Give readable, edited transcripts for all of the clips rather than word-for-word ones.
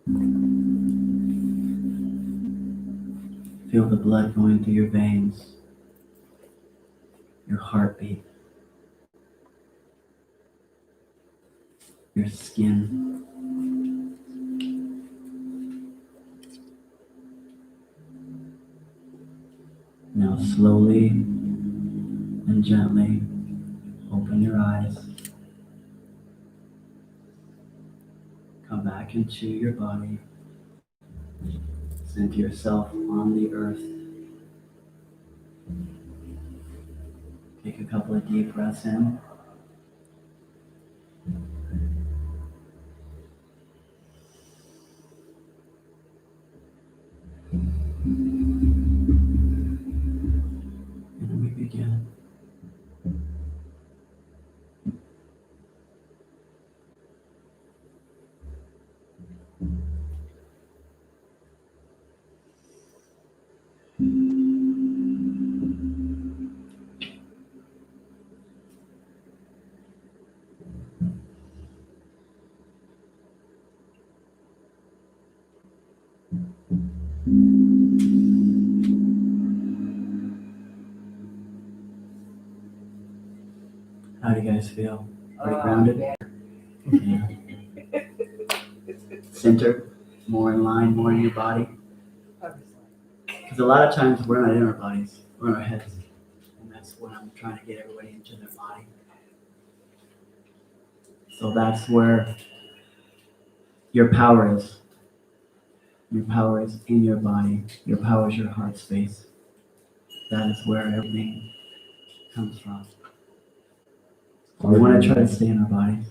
Feel the blood going through your veins, your heartbeat, your skin. Now slowly and gently open your eyes. Come back into your body. Center yourself on the earth. Take a couple of deep breaths in. And we begin. How do you guys feel? Pretty grounded? Yeah. Center, more in line, more in your body. Because a lot of times we're not in our bodies, we're in our heads. And that's what I'm trying to get everybody into their body. So that's where your power is. Your power is in your body. Your power is your heart space. That is where everything comes from. We want to try to stay in our bodies.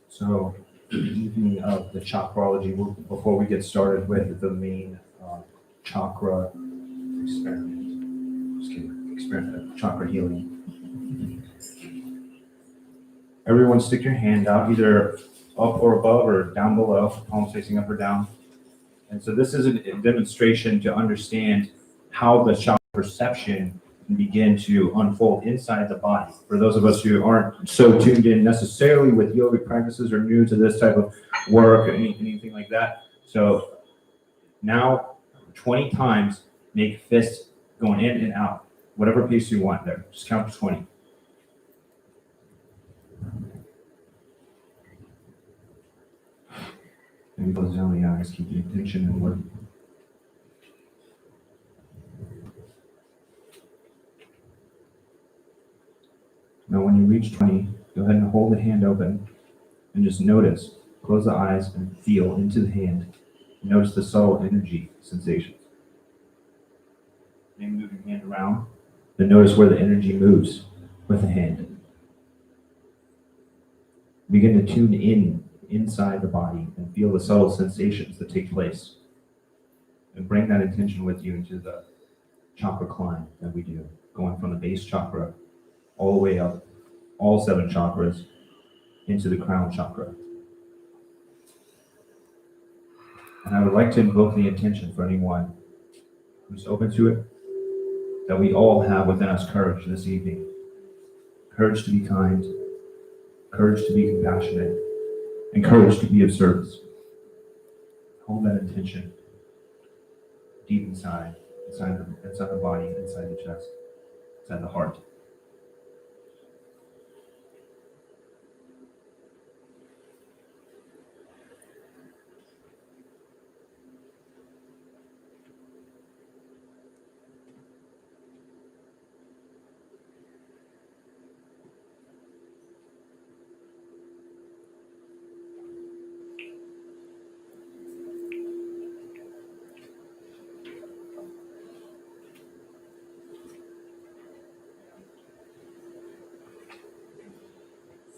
So, evening of the Chakrölogy, before we get started with the main chakra experiment, chakra healing. Everyone stick your hand out, either up or above or down below, palms facing up or down. And so this is a demonstration to understand how the chakra perception can begin to unfold inside the body. For those of us who aren't so tuned in necessarily with yogic practices or new to this type of work or anything like that. So now 20 times make fists going in and out, whatever pace you want there. Just count to 20. And close down the eyes, keep the attention and work. Now when you reach 20, go ahead and hold the hand open and just notice, close the eyes and feel into the hand. Notice the subtle energy sensations. Then move your hand around, then notice where the energy moves with the hand. Begin to tune in inside the body and feel the subtle sensations that take place. And bring that intention with you into the chakra climb that we do, going from the base chakra all the way up, all 7 chakras, into the crown chakra. And I would like to invoke the intention for anyone who's open to it, that we all have within us courage this evening. Courage to be kind, courage to be compassionate, and courage to be of service. Hold that intention deep inside the body, inside the chest, inside the heart.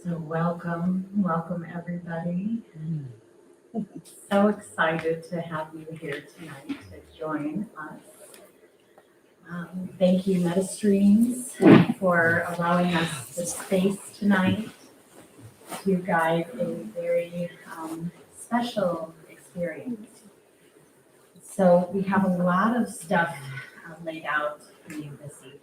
So welcome everybody. So excited to have you here tonight to join us. Thank you, Metastreems, for allowing us this space tonight to guide a very special experience. So we have a lot of stuff laid out for you this evening.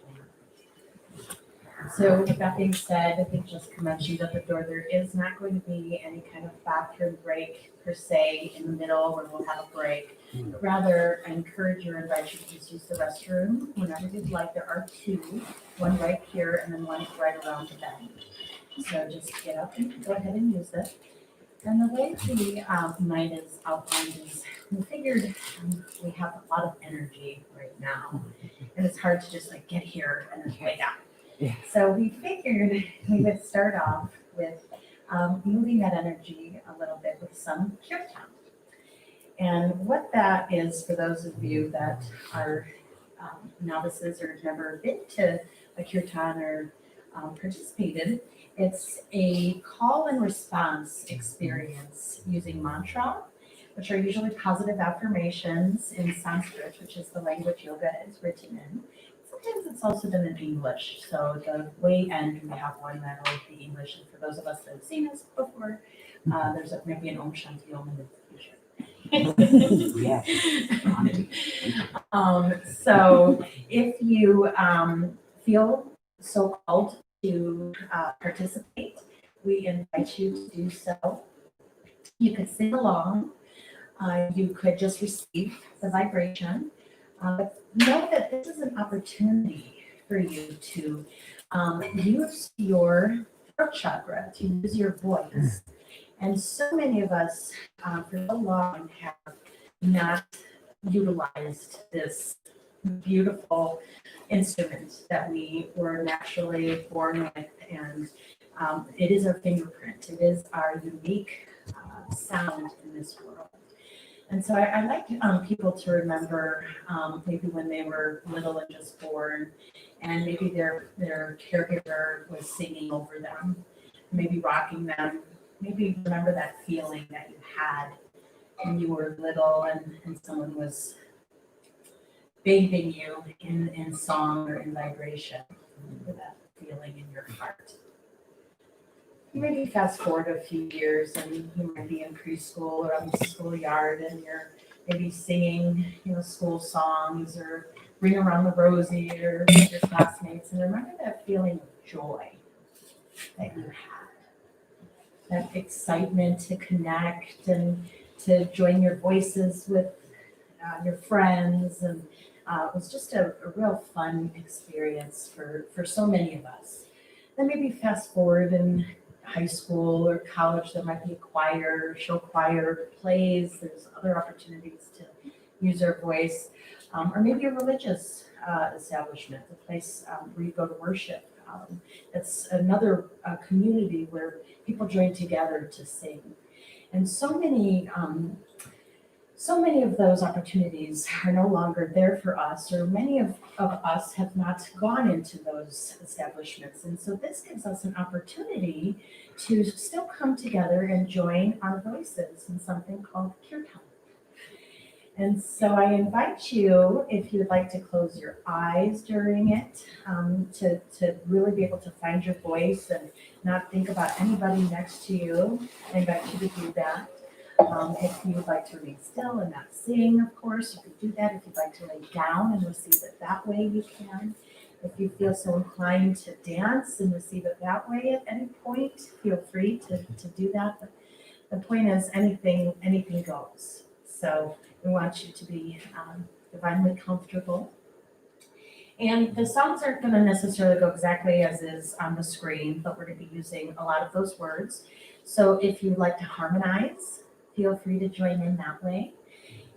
So with that being said, I think Jessica mentioned at the door, there is not going to be any kind of bathroom break per se in the middle where we'll have a break. But rather, I encourage you or invite you to just use the restroom whenever you'd like. There are two, one right here and then one right around the bend. So just get up and go ahead and use it. And the way the night is outlined is we figured we have a lot of energy right now. And it's hard to just like get here and then lay down. Yeah. So we figured we would start off with moving that energy a little bit with some kirtan. And what that is, for those of you that are novices or have never been to a kirtan or participated, it's a call and response experience using mantra, which are usually positive affirmations in Sanskrit, which is the language yoga is written in. Sometimes it's also done in English. So the way end, we have one that'll be English. And for those of us that have seen this before, there's maybe an Om Shanti Om in the future. Yes. So if you feel so called to participate, we invite you to do so. You could sing along. You could just receive the vibration. But know that this is an opportunity for you to use your throat chakra, to use your voice. And so many of us for so long have not utilized this beautiful instrument that we were naturally born with. And it is our fingerprint. It is our unique sound in this world. And so I like people to remember maybe when they were little and just born, and maybe their caregiver was singing over them, maybe rocking them. Maybe remember that feeling that you had when you were little and someone was bathing you in song or in vibration. Remember that feeling in your heart. Maybe fast forward a few years and you might be in preschool or on the schoolyard and you're maybe singing, school songs or Ring Around the Rosie or with your classmates, and remember that feeling of joy that you had, that excitement to connect and to join your voices with your friends, and it was just a real fun experience for so many of us. Then maybe fast forward in high school or college, there might be a choir, show choir, plays, there's other opportunities to use our voice, or maybe a religious establishment, a place where you go to worship. It's another community where people join together to sing. And so many of those opportunities are no longer there for us, or many of us have not gone into those establishments. And so this gives us an opportunity to still come together and join our voices in something called kirtan. And so I invite you, if you'd like to close your eyes during it, to really be able to find your voice and not think about anybody next to you. I invite you to do that. If you'd like to remain still and not sing, of course, you could do that. If you'd like to lay down and receive it that way, you can. If you feel so inclined to dance and receive it that way at any point, feel free to do that. But the point is anything goes. So we want you to be divinely comfortable. And the songs aren't going to necessarily go exactly as is on the screen, but we're going to be using a lot of those words. So if you'd like to harmonize, feel free to join in that way.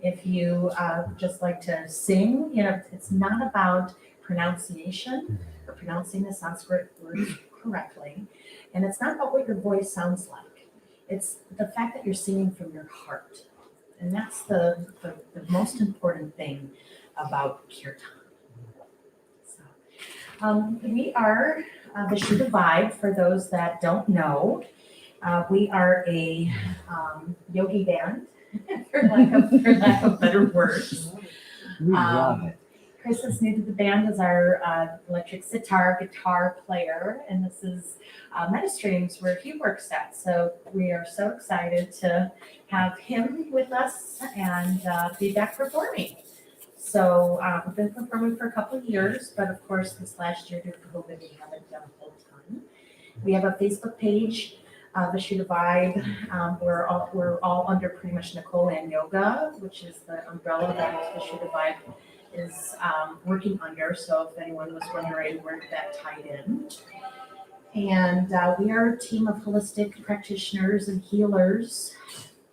If you just like to sing, it's not about pronunciation or pronouncing the Sanskrit words correctly. And it's not about what your voice sounds like. It's the fact that you're singing from your heart. And that's the most important thing about kirtan. So, we are Vishuddha Vibe, for those that don't know. We are a yogi band, for lack of better words. We love it. Chris is new to the band as our electric sitar guitar player, and this is Metastreems, where he works at. So we are so excited to have him with us and be back performing. So we've been performing for a couple of years, but of course, this last year due to COVID, we haven't done a full time. We have a Facebook page, Vishuddha Vibe. We're all under pretty much Nicole and Yoga, which is the umbrella that Vishuddha Vibe is working under. So if anyone was wondering where that tied in. And we are a team of holistic practitioners and healers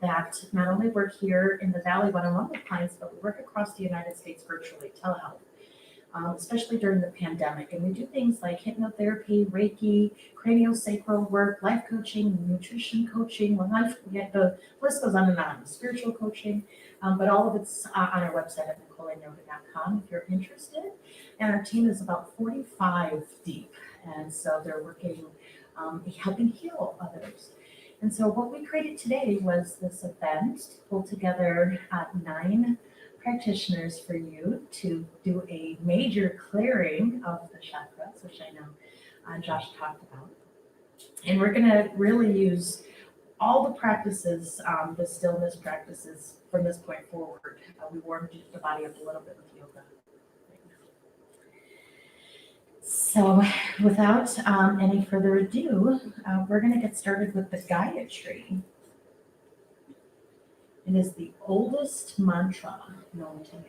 that not only work here in the Valley one-on-one with clients, but we work across the United States virtually, telehealth, especially during the pandemic. And we do things like hypnotherapy, Reiki, craniosacral work, life coaching, nutrition coaching, the list goes on and on, spiritual coaching, but all of it's on our website at nicoleandyoga.com if you're interested. And our team is about 45 deep. And so they're working, helping heal others. And so what we created today was this event to pull together 9 practitioners for you to do a major clearing of the chakras, which I know Josh talked about. And we're going to really use all the practices, the stillness practices from this point forward. We warmed the body up a little bit with yoga. So without any further ado, we're going to get started with the Gayatri. It is the oldest mantra known to man.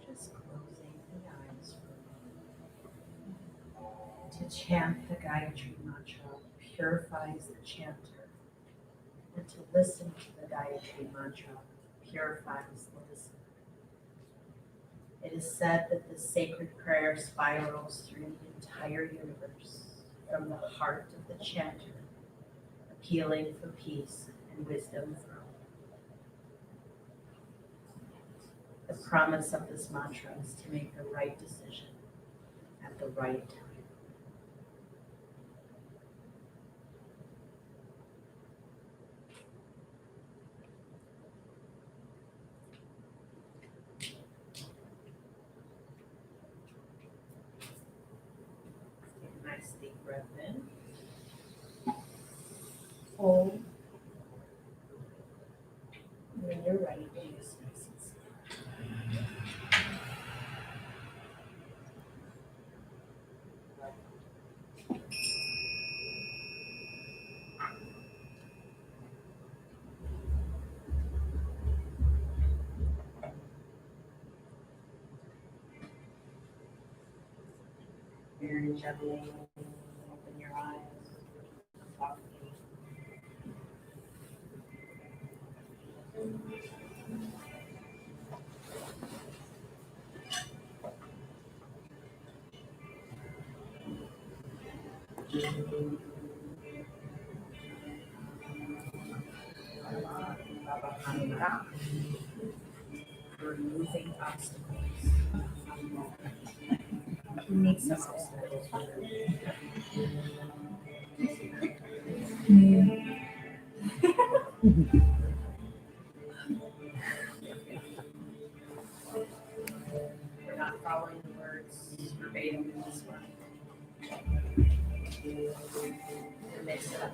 Just closing the eyes for a moment. To chant the Gayatri Mantra purifies the chanter, and to listen to the Gayatri Mantra purifies the listener. It is said that the sacred prayer spirals through the entire universe from the heart of the chanter, appealing for peace and wisdom for all. The promise of this mantra is to make the right decision at the right time. Take a nice deep breath in. Hold. And when you're ready, release nice and slow. Very gently open your eyes. Softly. Removing obstacles. Who needs some obstacles? We're not following the words verbatim in this one. We'll mix it up.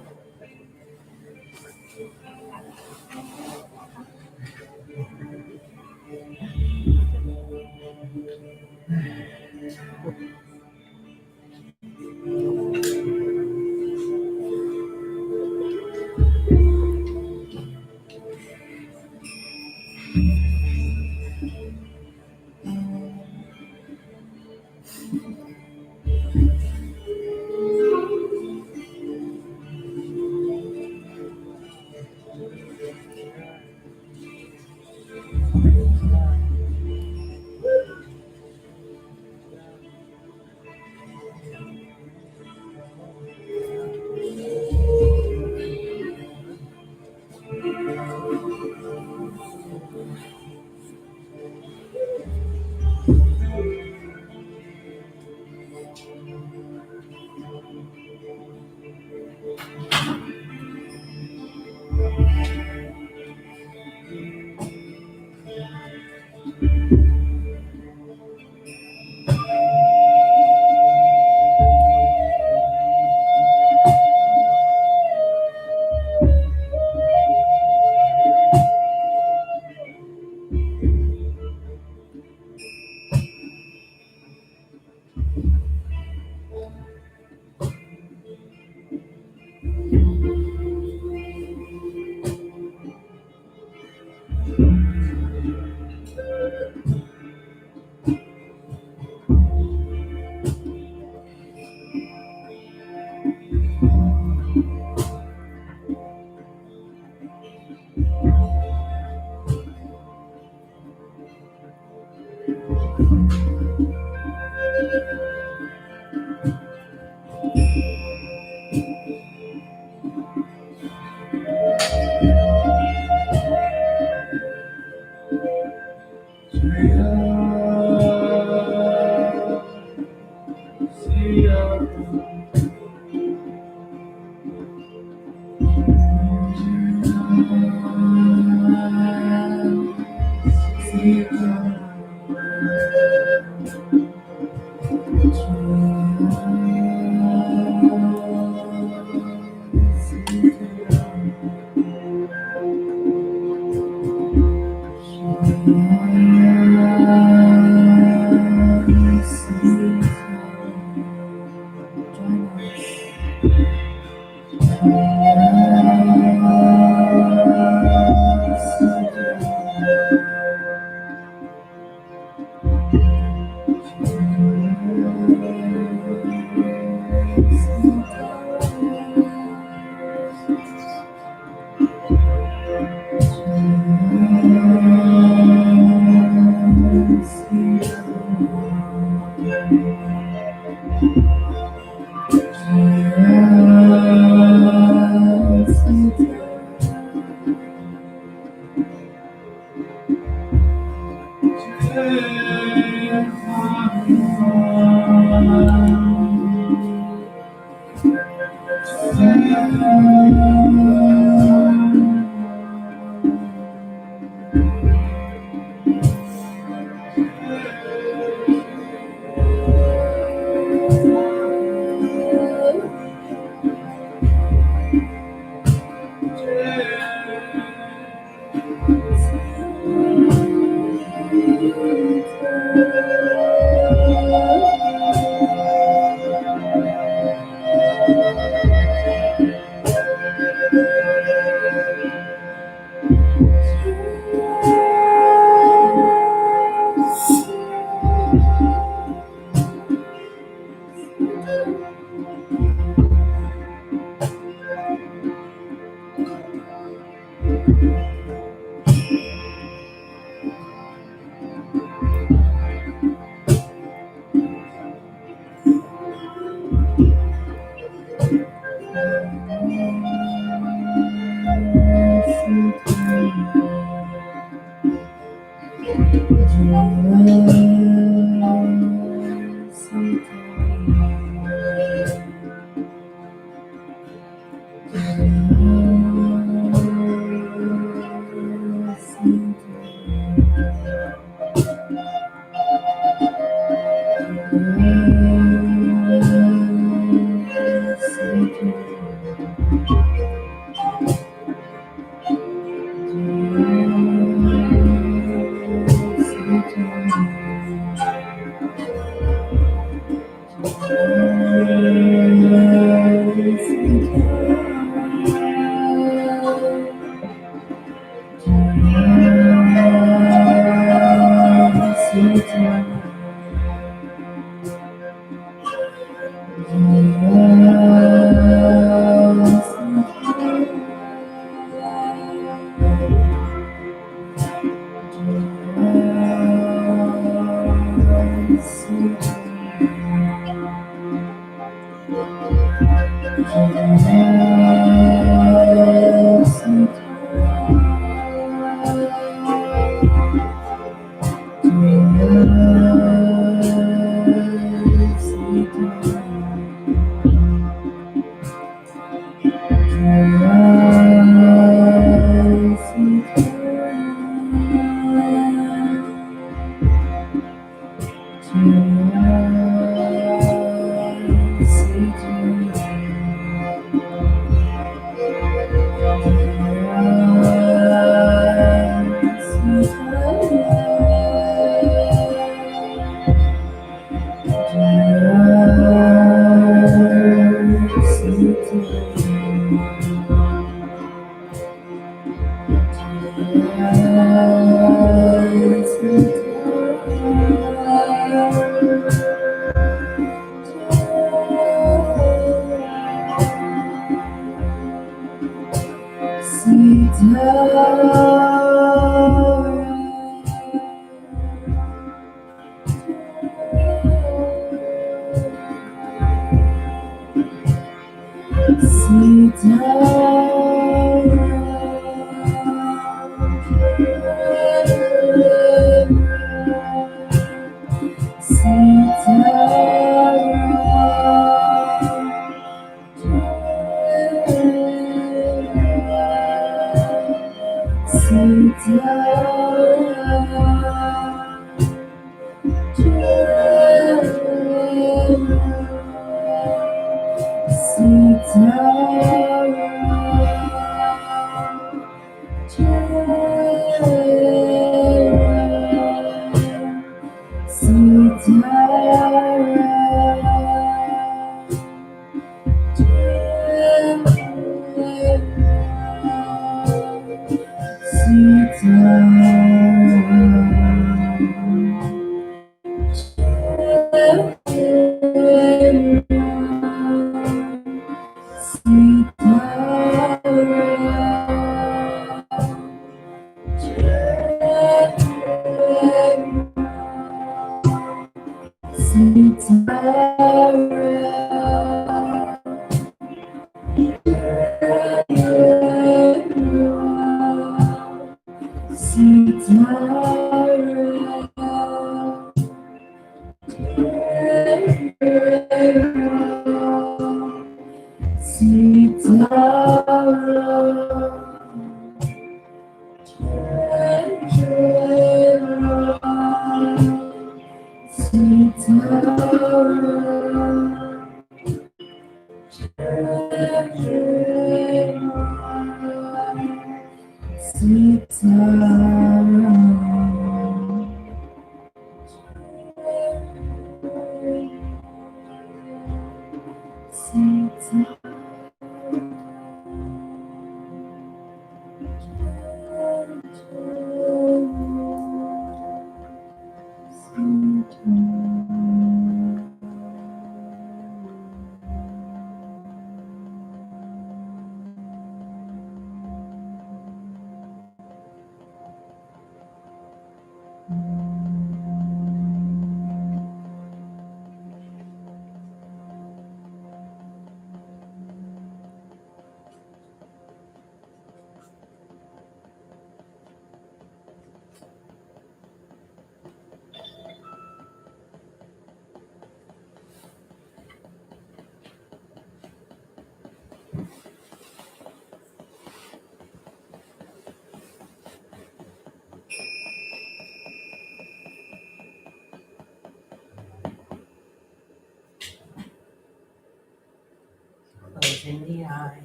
Closing the eye.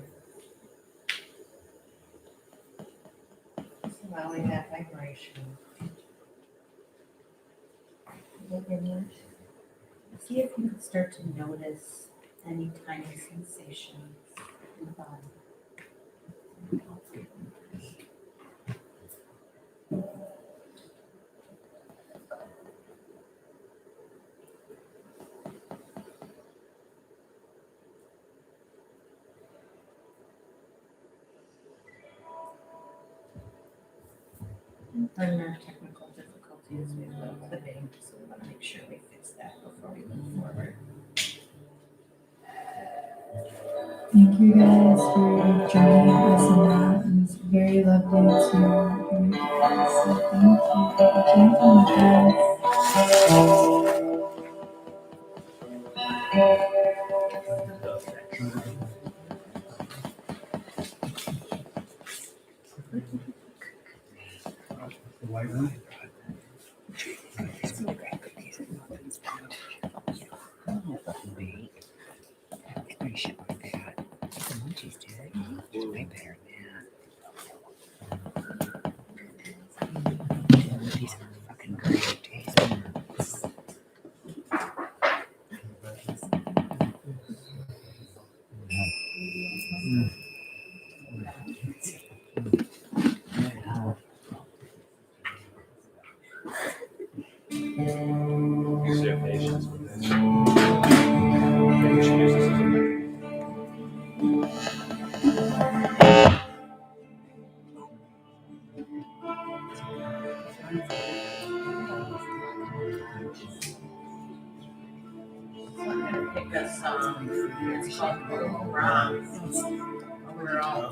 Just allowing that vibration. Look inward. See if you can start to notice any tiny sensations in the body. Our technical difficulties, we have a little clipping, so we want to make sure we fix that before we move forward. Thank you guys for joining us in that. It was very lovely to hear you guys. So thank you for chanting with us. The white one? So you have patience with this. Maybe we should use this as a method. So I'm gonna pick a song. It's called Crown. We're all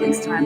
Next time,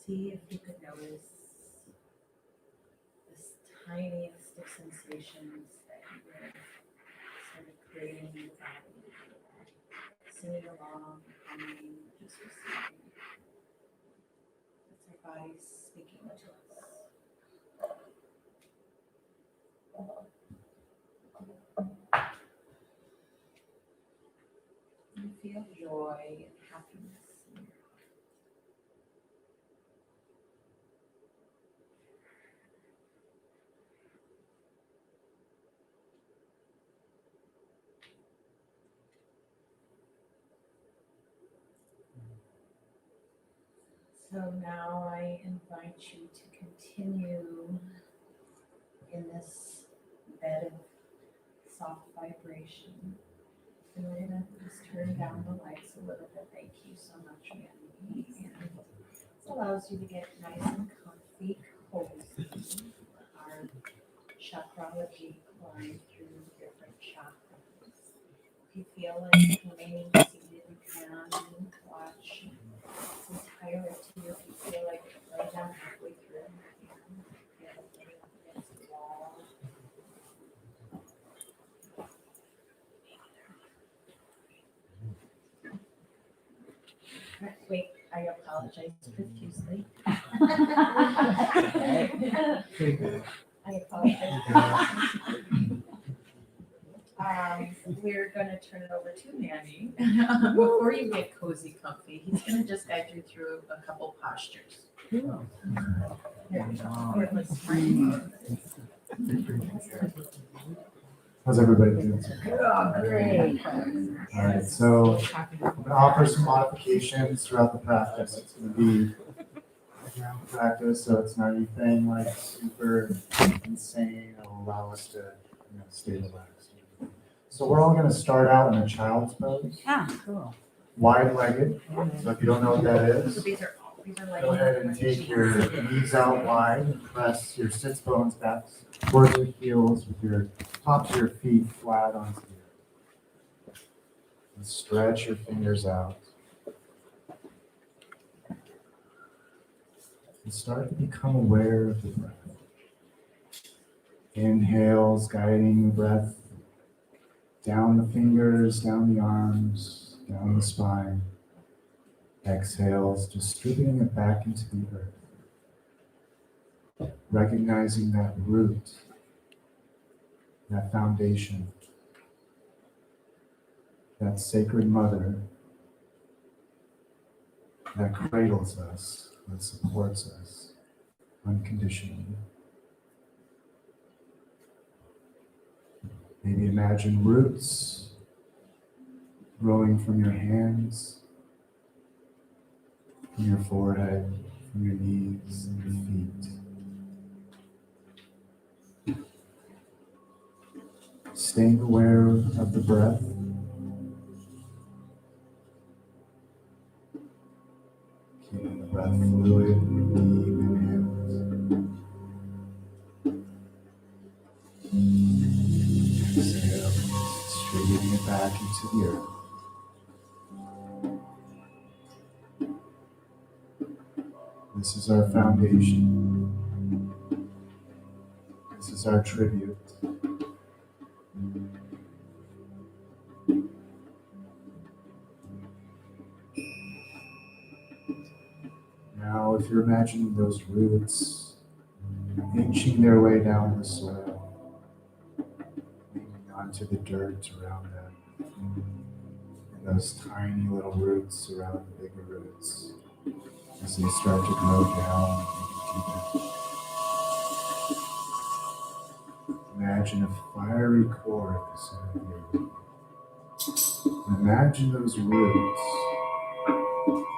See if you could notice this tiniest of sensations that you were sort of creating in the body, singing along, humming, just receiving. It's our bodies speaking to us. You feel joy and happiness in your heart. So now I invite you to continue in this bed of soft vibration. And we're gonna just turn down the lights a little bit. Thank you so much, Mandy. And this allows you to get nice and comfy, cozy. Our Chakrölogy climb through different chakras. If you feel like remaining seated, you can watch this entire activity. If you feel like lay down halfway through, you can feel it against the wall. Wait, I apologize profusely. I apologize. We're gonna turn it over to Manny. Before you get cozy, comfy, he's gonna just guide you through a couple postures. Here we go. Here, let's try. How's everybody doing? Oh, great. All right, so I'm going to offer some modifications throughout the practice. It's going to be a ground practice, so it's not anything like super insane. It'll allow us to stay relaxed. So we're all going to start out in a child's pose, Cool. wide-legged. So if you don't know what that is, So these are like. go ahead and take your knees out wide and press your sits bones back towards your heels with your tops of your feet flat onto the earth. And stretch your fingers out. And start to become aware of the breath. Inhales, guiding the breath down the fingers, down the arms, down the spine. Exhales, distributing it back into the earth. Recognizing that root, that foundation, that sacred mother that cradles us, that supports us unconditionally. Maybe imagine roots growing from your hands, from your forehead, from your knees and your feet. Staying aware of the breath. Keeping the breath fluid and deep inhales. Exhale, distributing it back into the earth. This is our foundation. This is our tribute. Now, if you're imagining those roots inching their way down the soil, hanging onto the dirt around them, and those tiny little roots around the bigger roots, as they start to grow down and deeper. Imagine a fiery core at the center of your root. And imagine those roots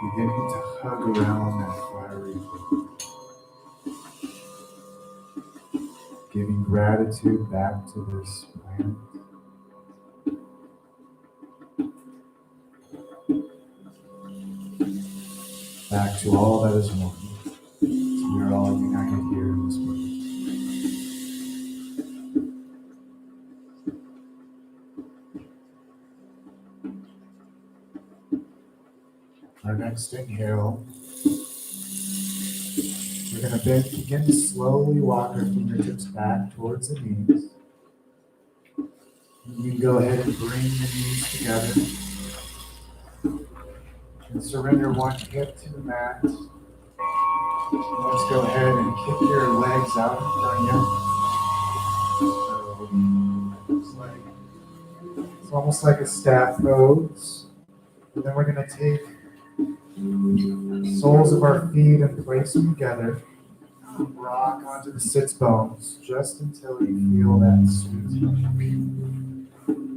beginning to hug around that fiery core. Giving gratitude back to this planet. Back to all that is one. So we are all united here in this moment. Our next inhale, we're going to begin to slowly walk our fingertips back towards the knees. You can go ahead and bring the knees together and surrender one hip to the mat. Let's go ahead and kick your legs out in front of you. So it's almost like a staff pose. And then we're going to take soles of our feet and place them together. Rock onto the sits bones just until you feel that sweet spot.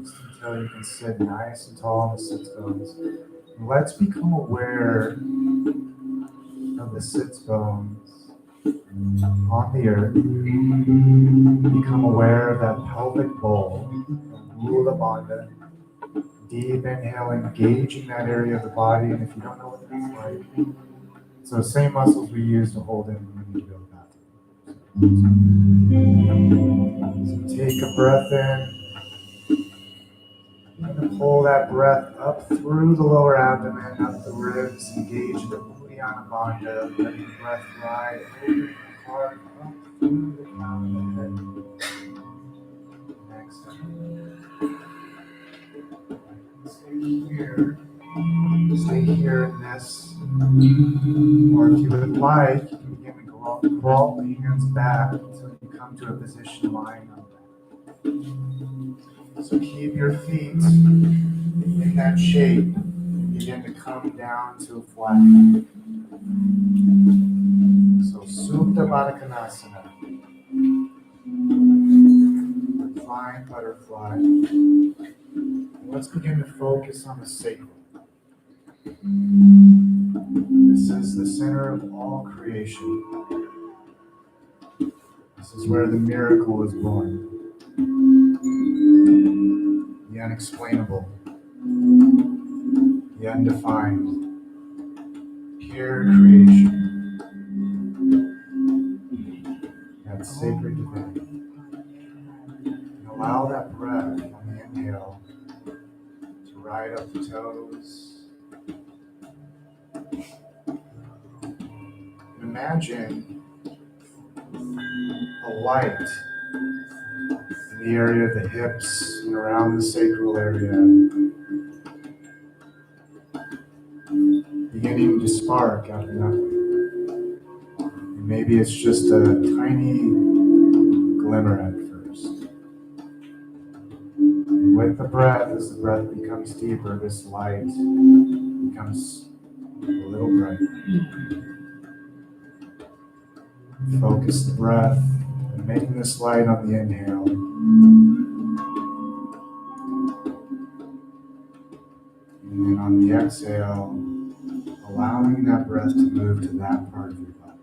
Just until you can sit nice and tall on the sits bones. And let's become aware of the sits bones on the earth. Become aware of that pelvic bowl, Mula Bandha. Deep inhale, engaging that area of the body. And if you don't know what that's like, it's those same muscles we use to hold in when we go to the bathroom. So take a breath in. I'm going to pull that breath up through the lower abdomen, up the ribs, engage the Uddiyana Bandha, letting the breath ride over the heart, up through the crown of the head. Exhale. Stay here in this. Or if you would like, you can begin to crawl the hands back until you come to a position lying on that. So keep your feet in that shape and begin to come down to a flat. So Supta Baddha Konasana. Flying butterfly. Let's begin to focus on the sacral. This is the center of all creation. This is where the miracle is born. The unexplainable. The undefined. Pure creation. That sacred divinity. And allow that breath on the inhale to ride up the toes. And imagine a light in the area of the hips and around the sacral area, beginning to spark out of nothing. And maybe it's just a tiny glimmer at first. And with the breath, as the breath becomes deeper, this light becomes a little brighter. Focus the breath and making this light on the inhale. And then on the exhale, allowing that breath to move to that part of your body.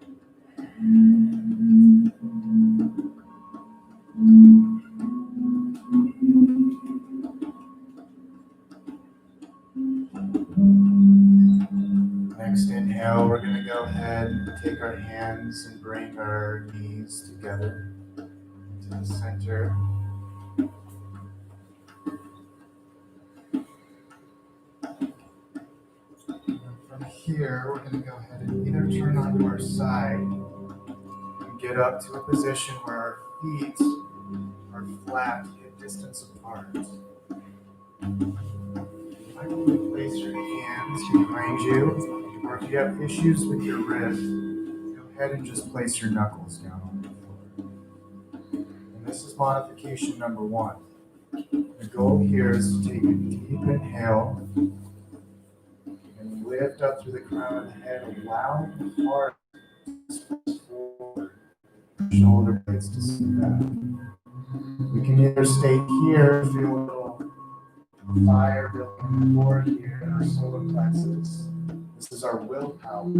Next inhale, we're going to go ahead and take our hands and bring our knees together to the center. From here, we're going to go ahead and either turn onto our side and get up to a position where our feet are flat, hip distance apart. I can place your hands behind you, or if you have issues with your wrist, go ahead and just place your knuckles down on the floor. And this is modification number one. The goal here is to take a deep inhale and lift up through the crown of the head, allow the heart to press forward, shoulder blades to sit back. We can either stay here, feel a little fire building forward here in our solar plexus. This is our willpower.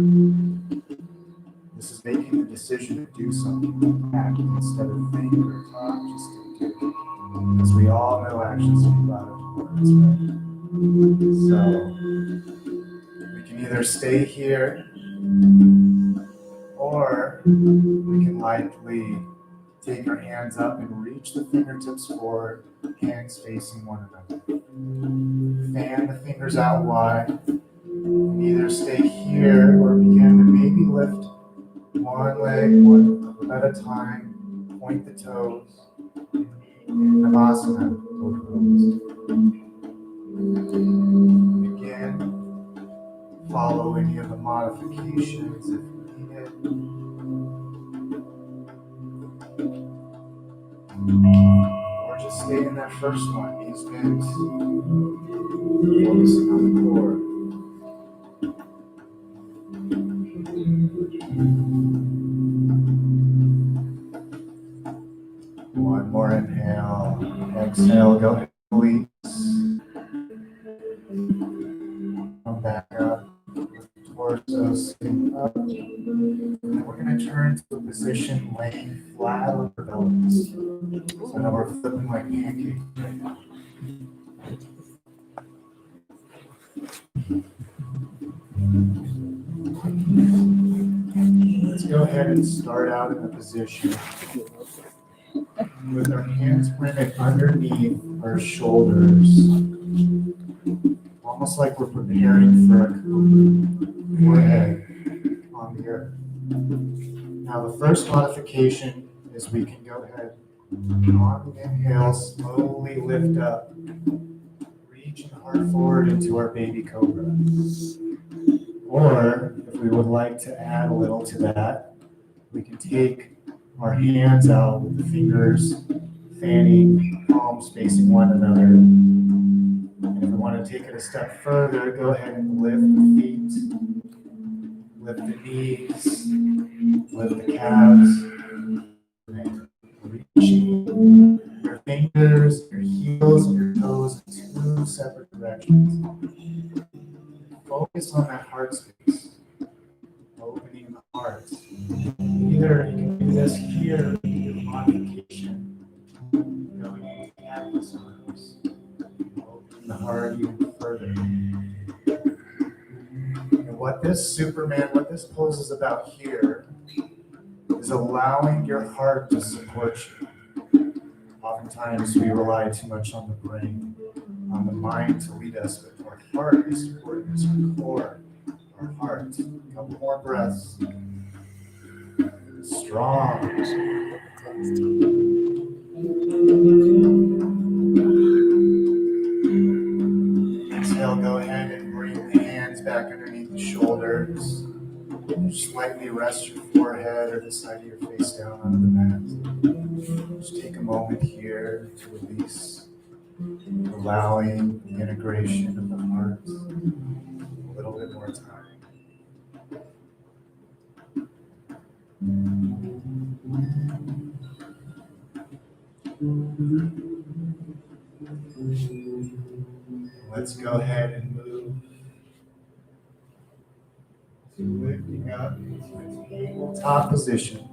This is making the decision to do something, act instead of think or talk, just to do. Because we all know actions speak louder than words, right? So we can either stay here, or we can lightly take our hands up and reach the fingertips forward, hands facing one another. Fan the fingers out wide, and either stay here or begin to maybe lift one leg one at a time, point the toes, Navasana, both closed. Again, follow any of the modifications if needed. Or just stay in that first one, knees bent, focusing on the core. One more inhale, exhale, go ahead, release. Come back up, lift the torso. torso sitting up. And we're going to turn to a position laying flat on our bellies. So now we're flipping like pancakes right now. Let's go ahead and start out in a position with our hands planted underneath our shoulders, almost like we're preparing for a forehead on the earth. Now the first modification is we can go ahead on the inhale, slowly lift up, reaching hard forward into our baby cobra. Or if we would like to add a little to that, we can take our hands out with the fingers fanning, palms facing one another. And if we want to take it a step further, go ahead and lift the feet, lift the knees, lift the calves, and reaching your fingers, your heels, and your toes in two separate directions. Focus on that heart space, opening the heart. Either you can do this here, your modification, going into cactus arms, opening the heart even further. And what this pose is about here is allowing your heart to support you. Oftentimes we rely too much on the brain, on the mind to lead us, but our heart is supporting us, our core, our heart. A couple more breaths. Strong. Exhale, go ahead and bring the hands back underneath the shoulders. Just lightly rest your forehead or the side of your face down onto the mat. Just take a moment here to release, allowing the integration of the heart. A little bit more time. Let's go ahead and move to lifting up into a tabletop position.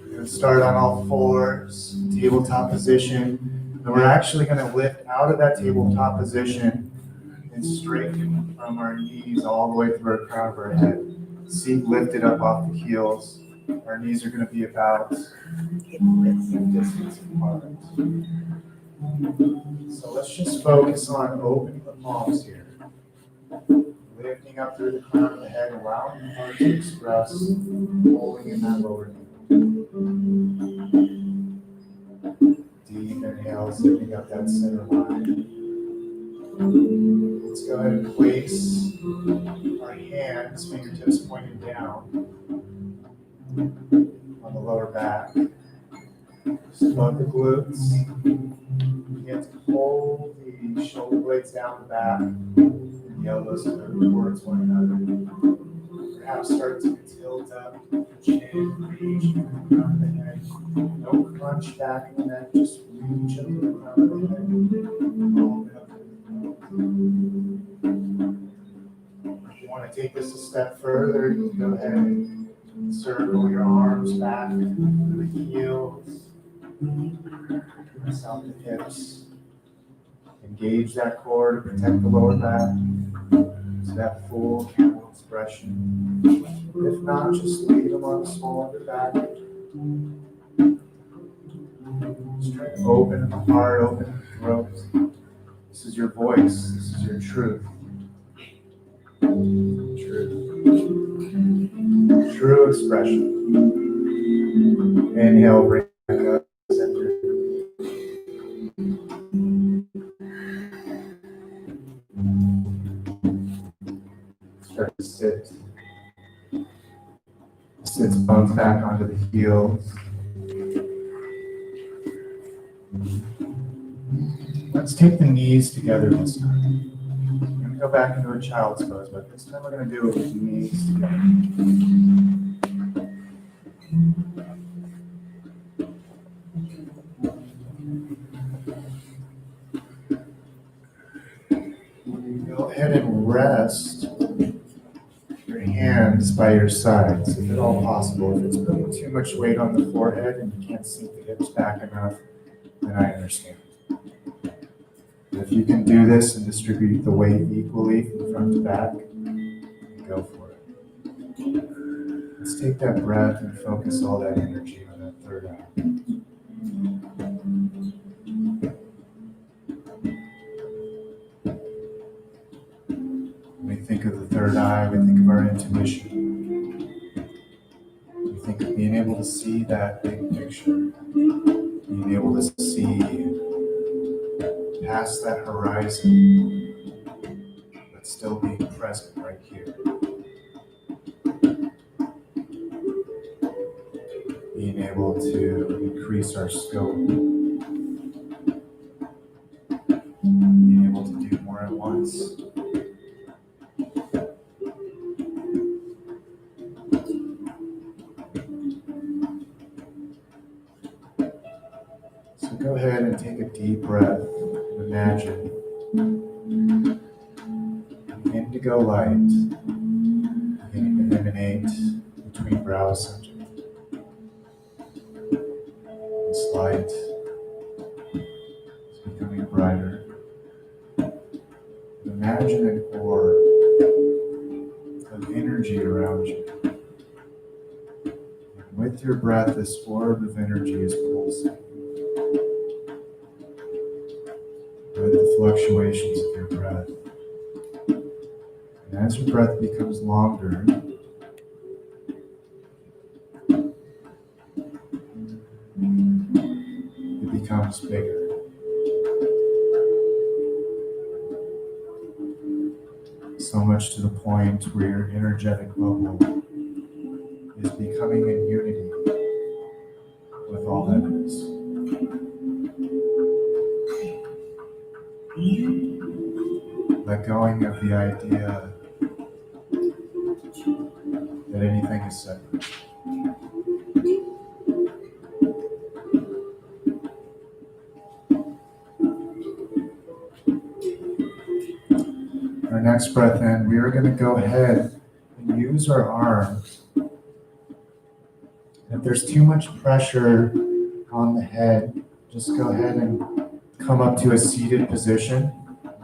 We're going to start on all fours, tabletop position. And we're actually going to lift out of that tabletop position and straighten from our knees all the way through our crown of our head. Seat lifted up off the heels. Our knees are going to be about distance apart. So let's just focus on opening the palms here. Lifting up through the crown of the head, allowing the heart to express, holding in that lower knee. Deep inhales, lifting up that center line. Let's go ahead and place our hands, fingertips pointing down on the lower back. Just above the glutes. Begin to hold the shoulder blades down the back and the elbows towards one another. Perhaps start to tilt up the chin, reach over the crown of the head. No crunch back in the neck, just reach over the crown of the head. Open up to the throat. If you want to take this a step further, you can go ahead and circle your arms back through the heels. Press out the hips. Engage that core to protect the lower back. So that full camel expression. If not, just leave them on the small of the back. Just try to open the heart, open the throat. This is your voice. This is your truth. True expression. Inhale, bring back up, center. Start to sit. Sits bones back onto the heels. Let's take the knees together this time. We're going to go back into a child's pose, but this time we're going to do it with the knees together. rest your hands by your sides, if at all possible. If it's putting too much weight on the forehead and you can't sink the hips back enough, then I understand. But if you can do this and distribute the weight equally from front to back, go for it. Let's take that breath and focus all that energy on that third eye. When we think of the third eye, we think of our intuition. We think of being able to see that big picture, being able to see past that horizon, but still being present right here. Being able to increase our scope. Being able to do more at once. So go ahead and take a deep breath and imagine the indigo light beginning to emanate between brow center. This light is becoming brighter. Imagine an orb of energy around you. And with your breath, this orb of energy is pulsing. With the fluctuations of your breath. And as your breath becomes longer, it becomes bigger. So much to the point where your energetic bubble is becoming in unity with all that is. Let going of the idea that anything is separate. Our next breath in, we are going to go ahead and use our arms. If there's too much pressure on the head, just go ahead and come up to a seated position.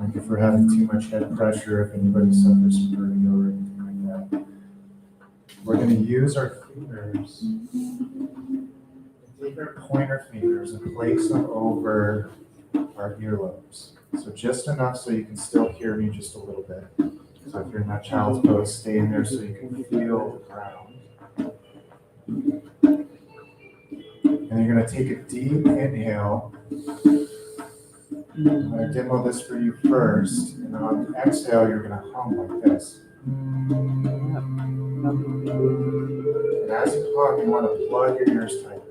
Like if we're having too much head pressure, if anybody suffers from vertigo or anything like that. We're going to use our fingers, take our pointer fingers and place them over our earlobes. So just enough so you can still hear me just a little bit. So if you're in that child's pose, stay in there so you can feel the ground. And you're going to take a deep inhale. I'm going to demo this for you first. And on the exhale, you're going to hum like this. And as you hum, you want to plug your ears tighter.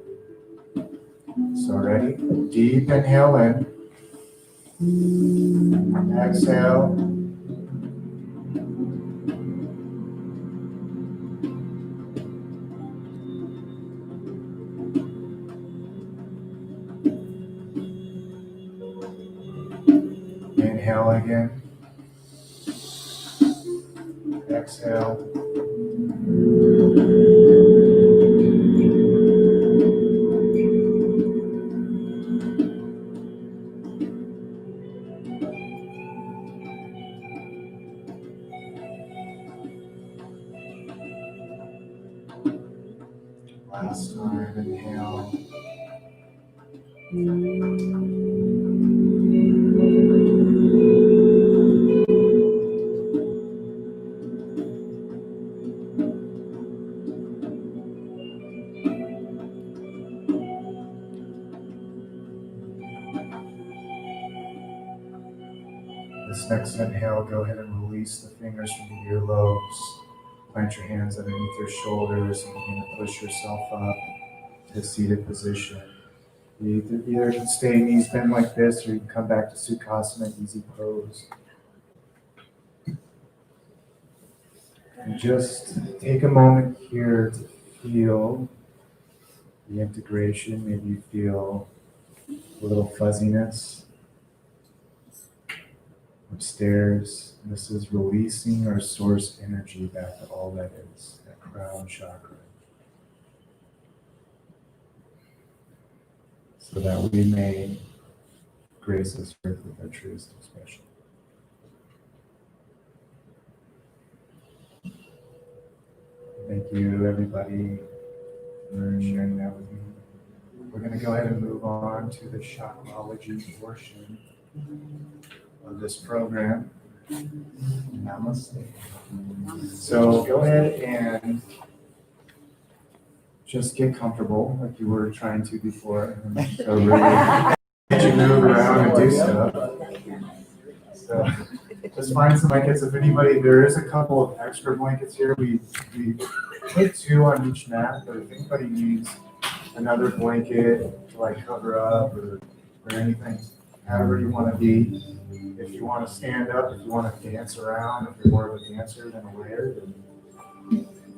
So ready? Deep inhale in. Exhale. Inhale again. Exhale. Last time, inhale. This next inhale, go ahead and release the fingers from the earlobes. Plant your hands underneath your shoulders and begin to push yourself up to a seated position. You either can stay knees bent like this, or you can come back to Sukhasana, easy pose. And just take a moment here to feel the integration. Maybe you feel a little fuzziness. upstairs. This is releasing our source energy back to all that is, that crown chakra. So that we may grace this earth with our truest expression. Thank you, everybody, for sharing that with me. We're going to go ahead and move on to the Chakrölogy portion of this program. Namaste. So go ahead and just get comfortable like you were trying to before. So really get you move around and do stuff. So just find some blankets. If anybody, there is a couple of extra blankets here. We put 2 on each mat, but if anybody needs another blanket to like cover up or anything, however you want to be. If you want to stand up, if you want to dance around, if you're more of a dancer than a layer, then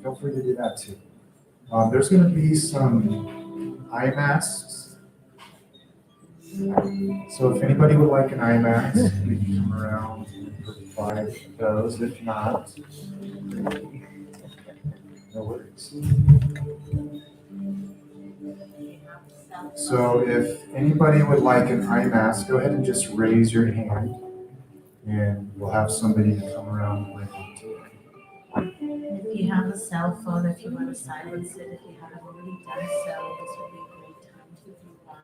feel free to do that too. There's going to be some eye masks. So if anybody would like an eye mask, we can come around and provide those. If not, no worries. So if anybody would like an eye mask, go ahead and just raise your hand and we'll have somebody come around with it. If you have a cell phone, if you want to silence it, if you haven't already done so, this would be a great time to move on.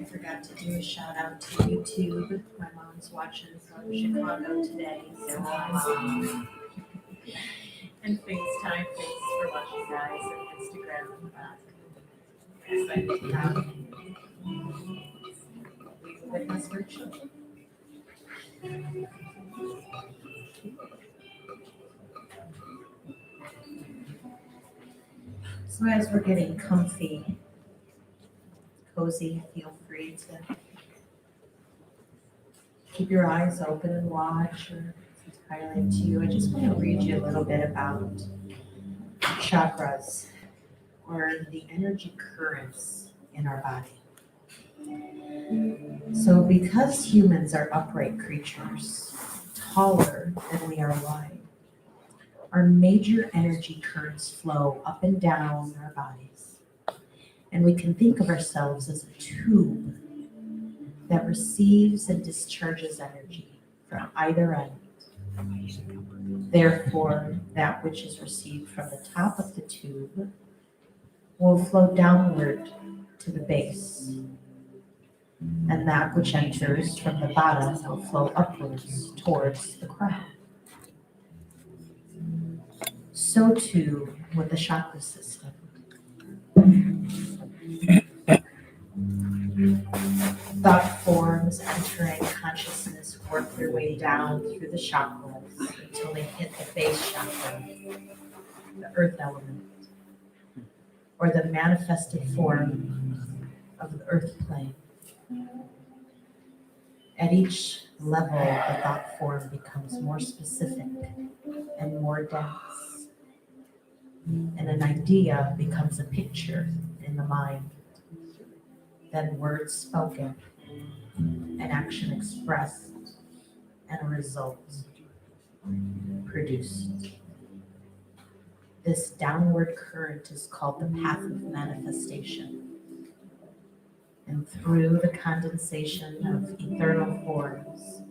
I forgot to do a shout out to YouTube. My mom's watching from Chicago today, so and FaceTime. Thanks for watching, guys, and Instagram. Excited to have witness virtually. So as we're getting comfy, cozy, feel free to keep your eyes open and watch, or it's entirely up to you. I just want to read you a little bit about chakras, or the energy currents in our body. So because humans are upright creatures, taller than we are wide, our major energy currents flow up and down our bodies. And we can think of ourselves as a tube that receives and discharges energy from either end. Therefore, that which is received from the top of the tube will flow downward to the base, and that which enters from the bottom will flow upwards towards the crown. So too with the chakra system. Thought forms entering consciousness work their way down through the chakras until they hit the base chakra, the earth element, or the manifested form of the earth plane. At each level, the thought form becomes more specific and more dense, and an idea becomes a picture in the mind, then words spoken, an action expressed, and a result produced. This downward current is called the path of manifestation. And through the condensation of eternal forms,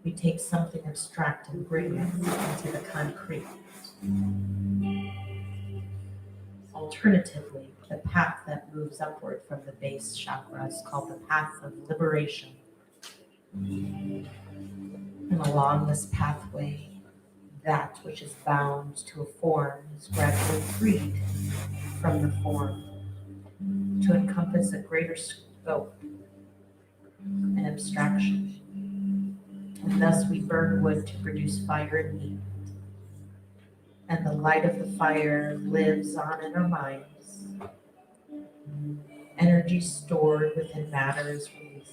we take something abstract and bring it into the concrete. Alternatively, the path that moves upward from the base chakra is called the path of liberation. And along this pathway, that which is bound to a form is gradually freed from the form to encompass a greater scope and abstraction. And thus we burn wood to produce fire and heat. And the light of the fire lives on in our minds. Energy stored within matter is released.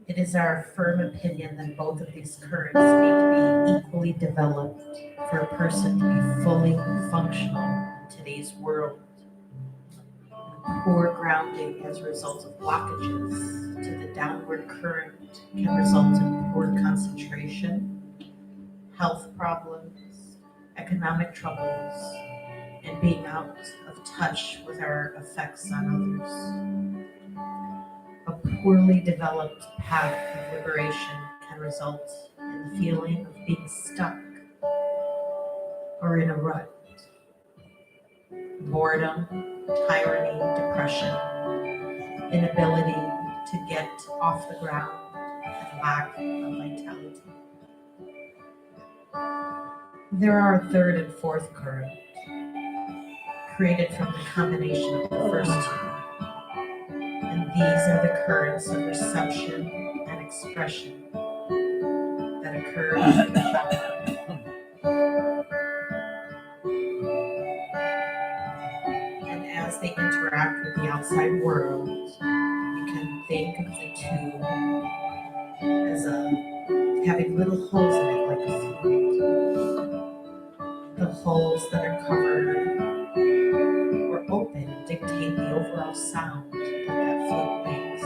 It is our firm opinion that both of these currents need to be equally developed for a person to be fully functional in today's world. Poor grounding as a result of blockages to the downward current can result in poor concentration, health problems, economic troubles, and being out of touch with our effects on others. A poorly developed path of liberation can result in the feeling of being stuck or in a rut. Boredom, tyranny, depression, inability to get off the ground, and lack of vitality. There are a third and fourth current, created from the combination of the first two. And these are the currents of reception and expression that occur in the chakra. And as they interact with the outside world, you can think of the two as having little holes in it like a flute. The holes that are covered or open dictate the overall sound that flute makes.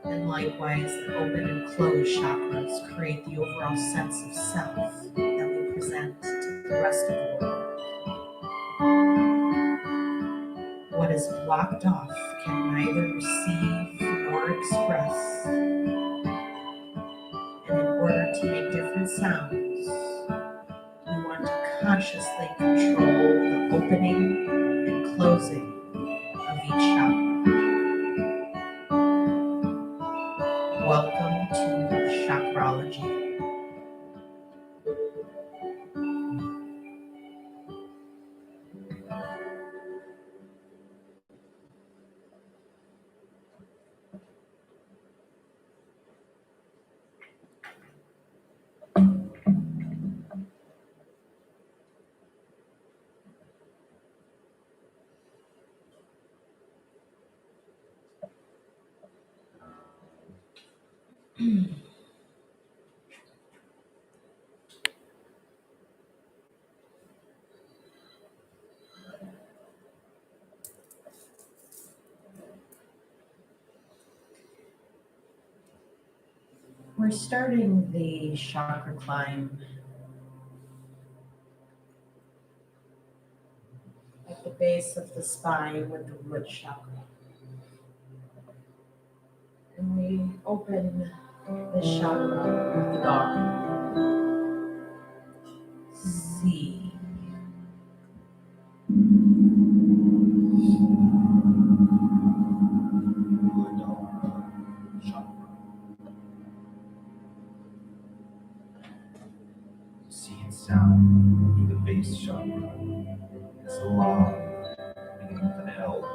And likewise, the open and closed chakras create the overall sense of self that we present to the rest of the world. What is blocked off can neither receive nor express. And in order to make different sounds, we want to consciously control the opening and closing of each chakra. Welcome to Chakrölogy. We're starting the chakra climb at the base of the spine with the root chakra. And we open the chakra with the dog. C. See and sound through the base chakra. It's a La, beginning with an L.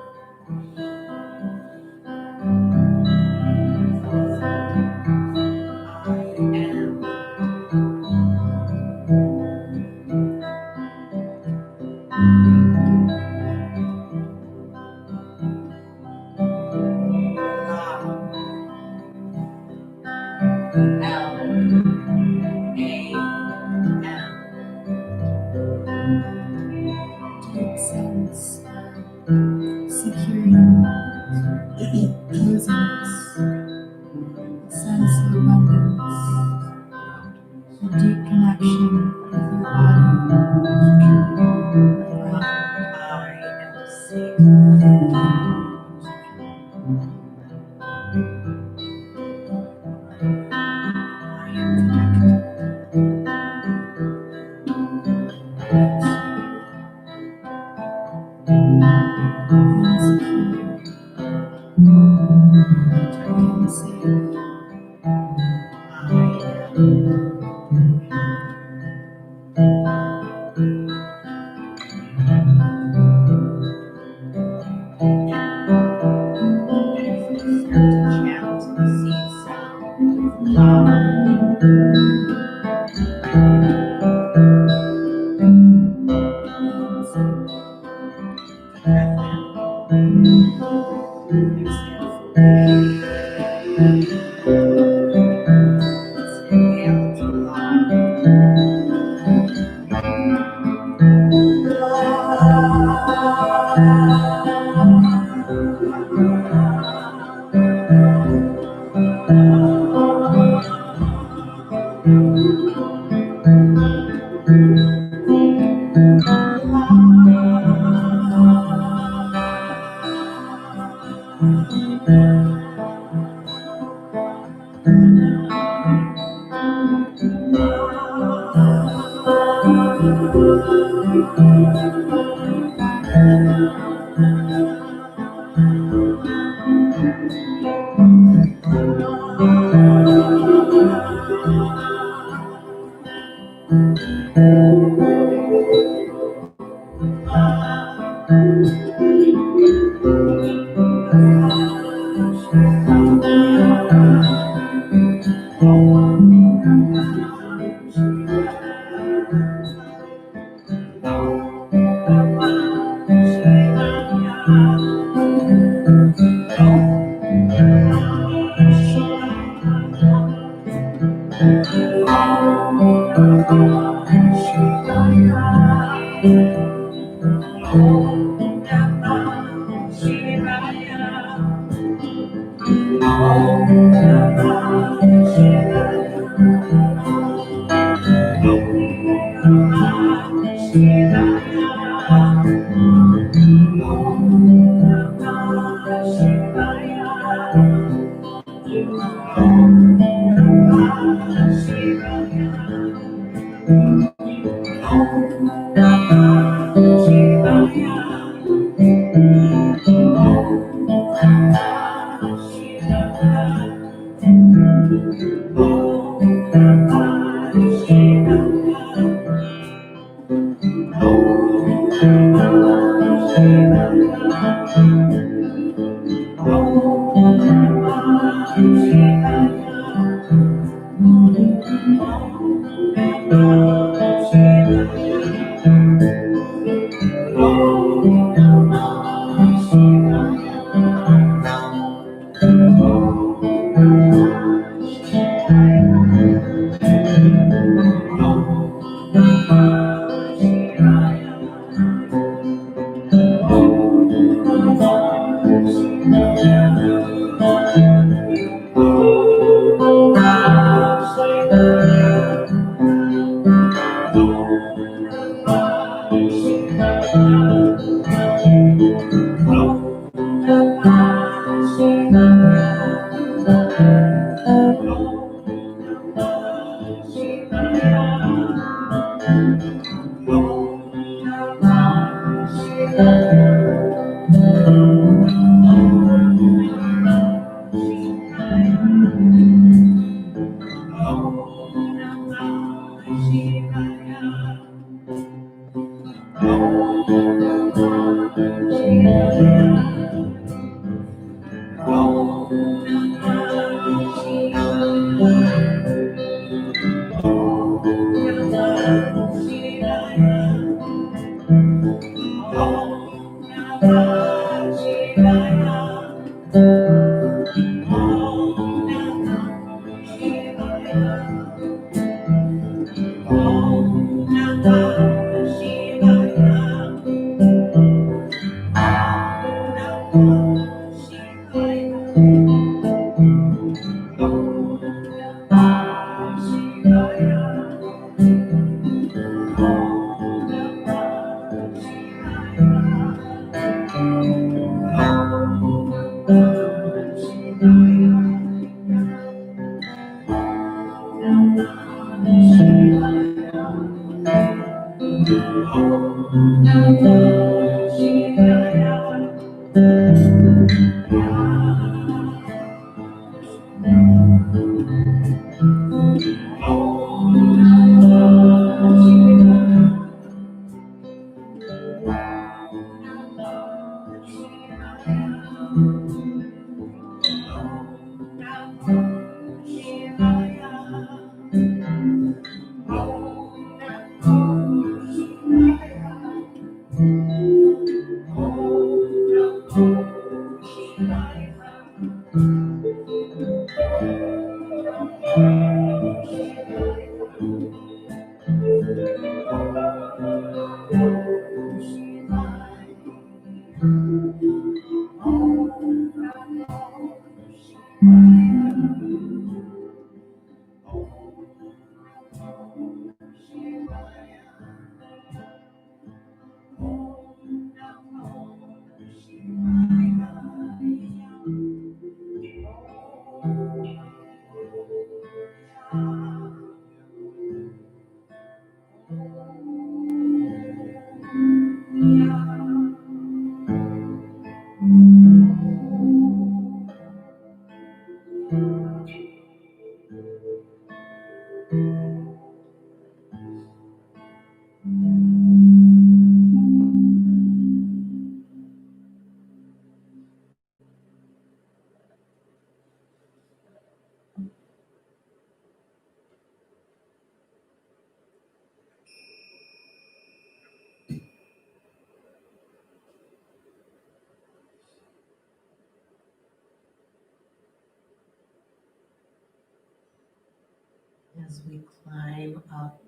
as we climb up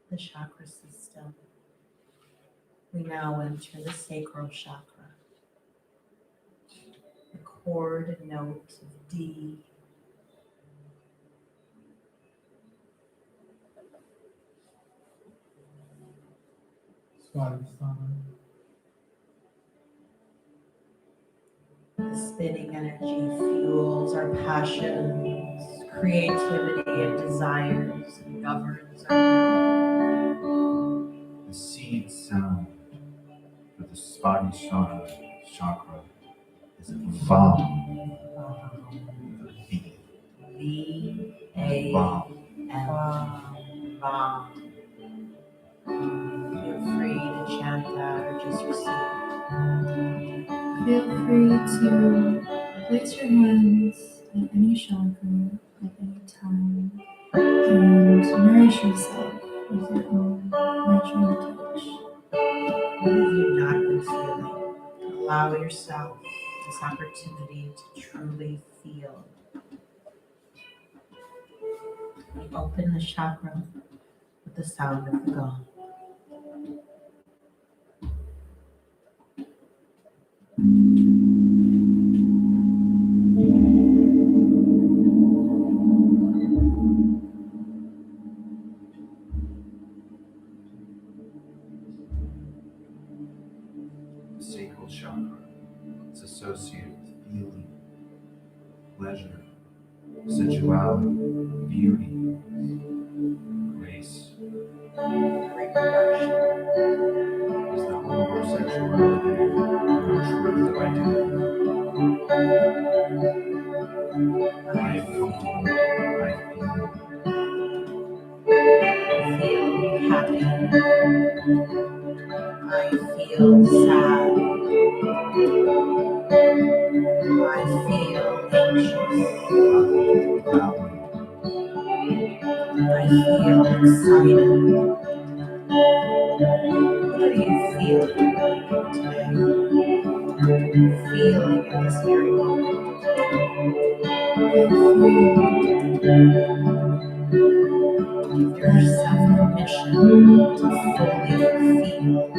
the chakra system. We now enter the Sacral Chakra, the chord note of D. The spinning energy fuels our passions, creativity, and desires, and governs our will. The seed sound for the chakra is Vam. V. V-A-M. Vam. Feel free to chant that or just receive. Feel free to place your hands at any chakra at any time and nourish yourself with your own nurturing touch. What have you not been feeling? Allow yourself this opportunity to truly feel. Open the chakra with the sound of the gong. The sacral chakra is associated with feeling, pleasure, sensuality, beauty, grace. Is the home of our sexuality and our truth of identity. I am comfortable. I Feel happy. I feel sad. I feel anxious. feel proud. I feel excited. What are you feeling today? Feeling in this very moment. Give yourself permission to fully feel.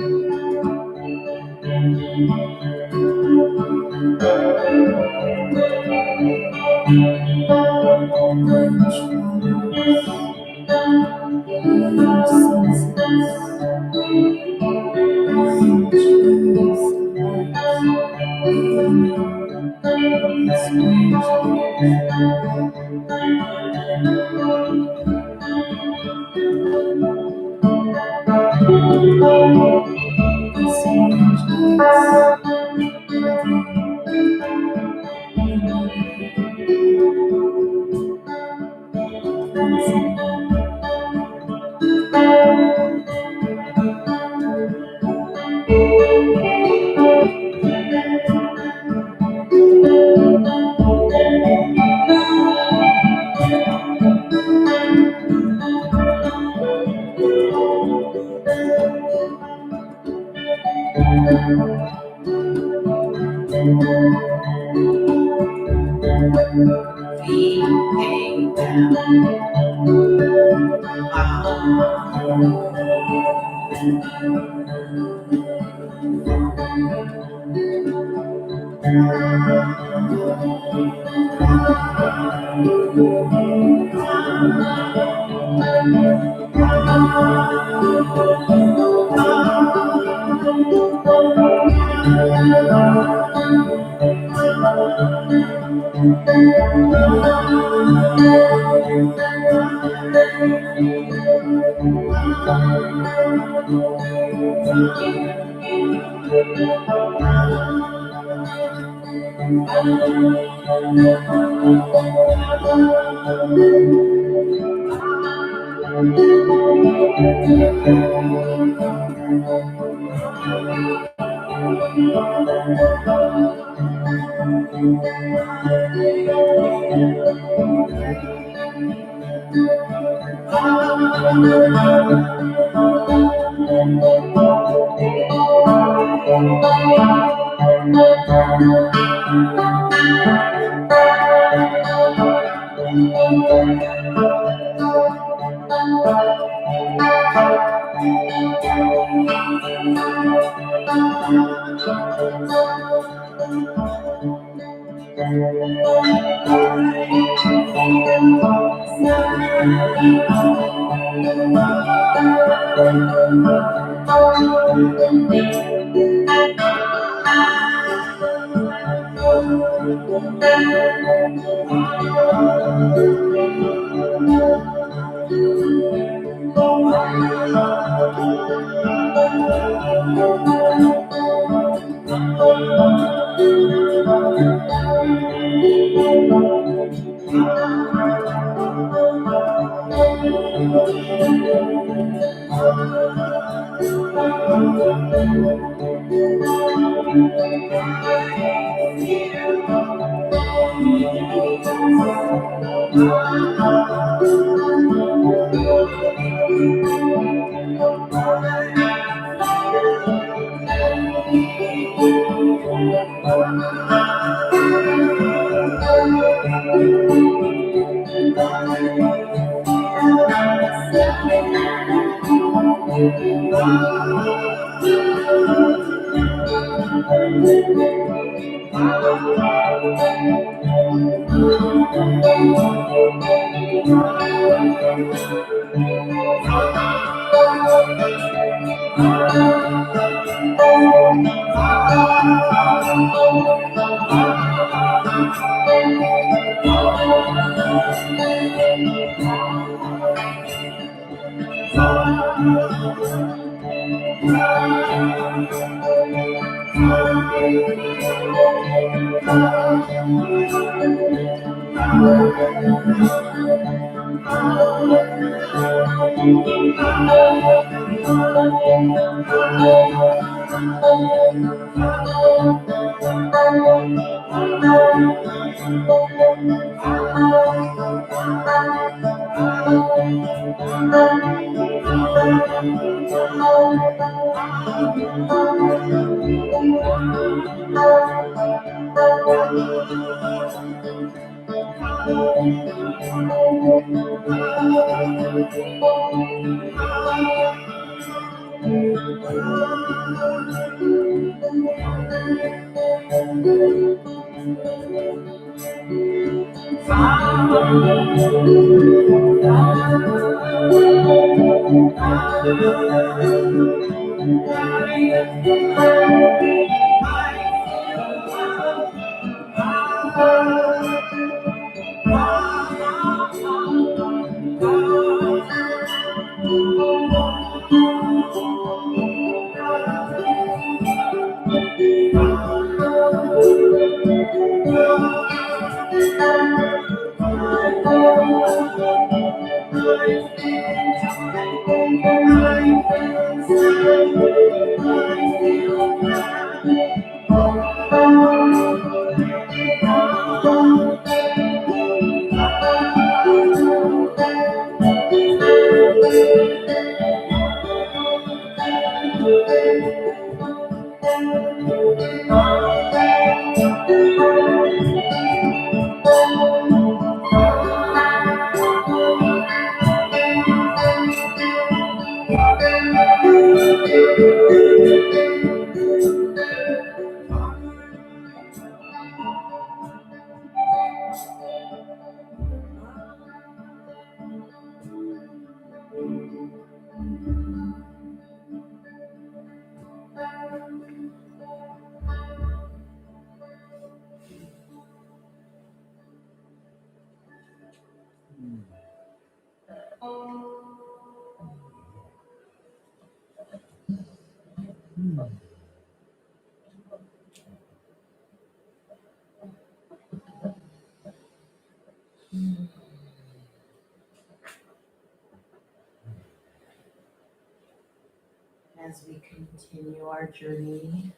As we continue our journey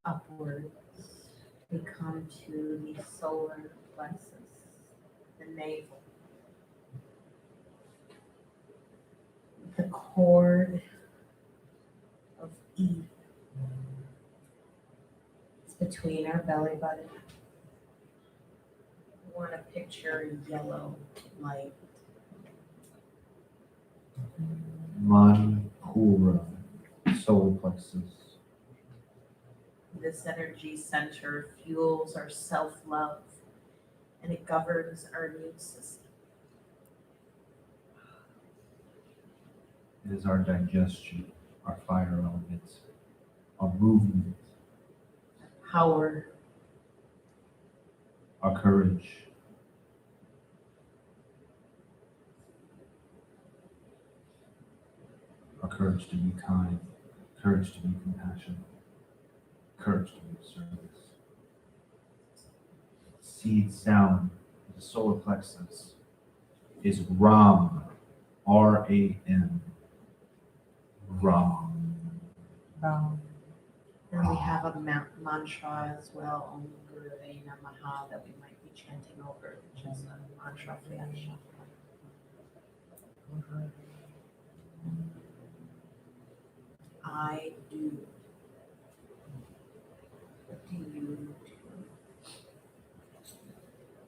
upwards, we come to the solar plexus, the navel, the cord of Eve. It's between our belly button. We want to picture yellow light. Manipura, solar plexus. This energy center fuels our self-love and it governs our immune system. It is our digestion, our fire elements, our movement, Power, our courage. Our courage to be kind, courage to be compassionate, courage to be of service. Seed sound of the solar plexus is Ram, R-A-M, Ram. and we have a mantra as well, Om Gurave Namaha, that we might be chanting over, which is a mantra for that chakra. I do. What do you do?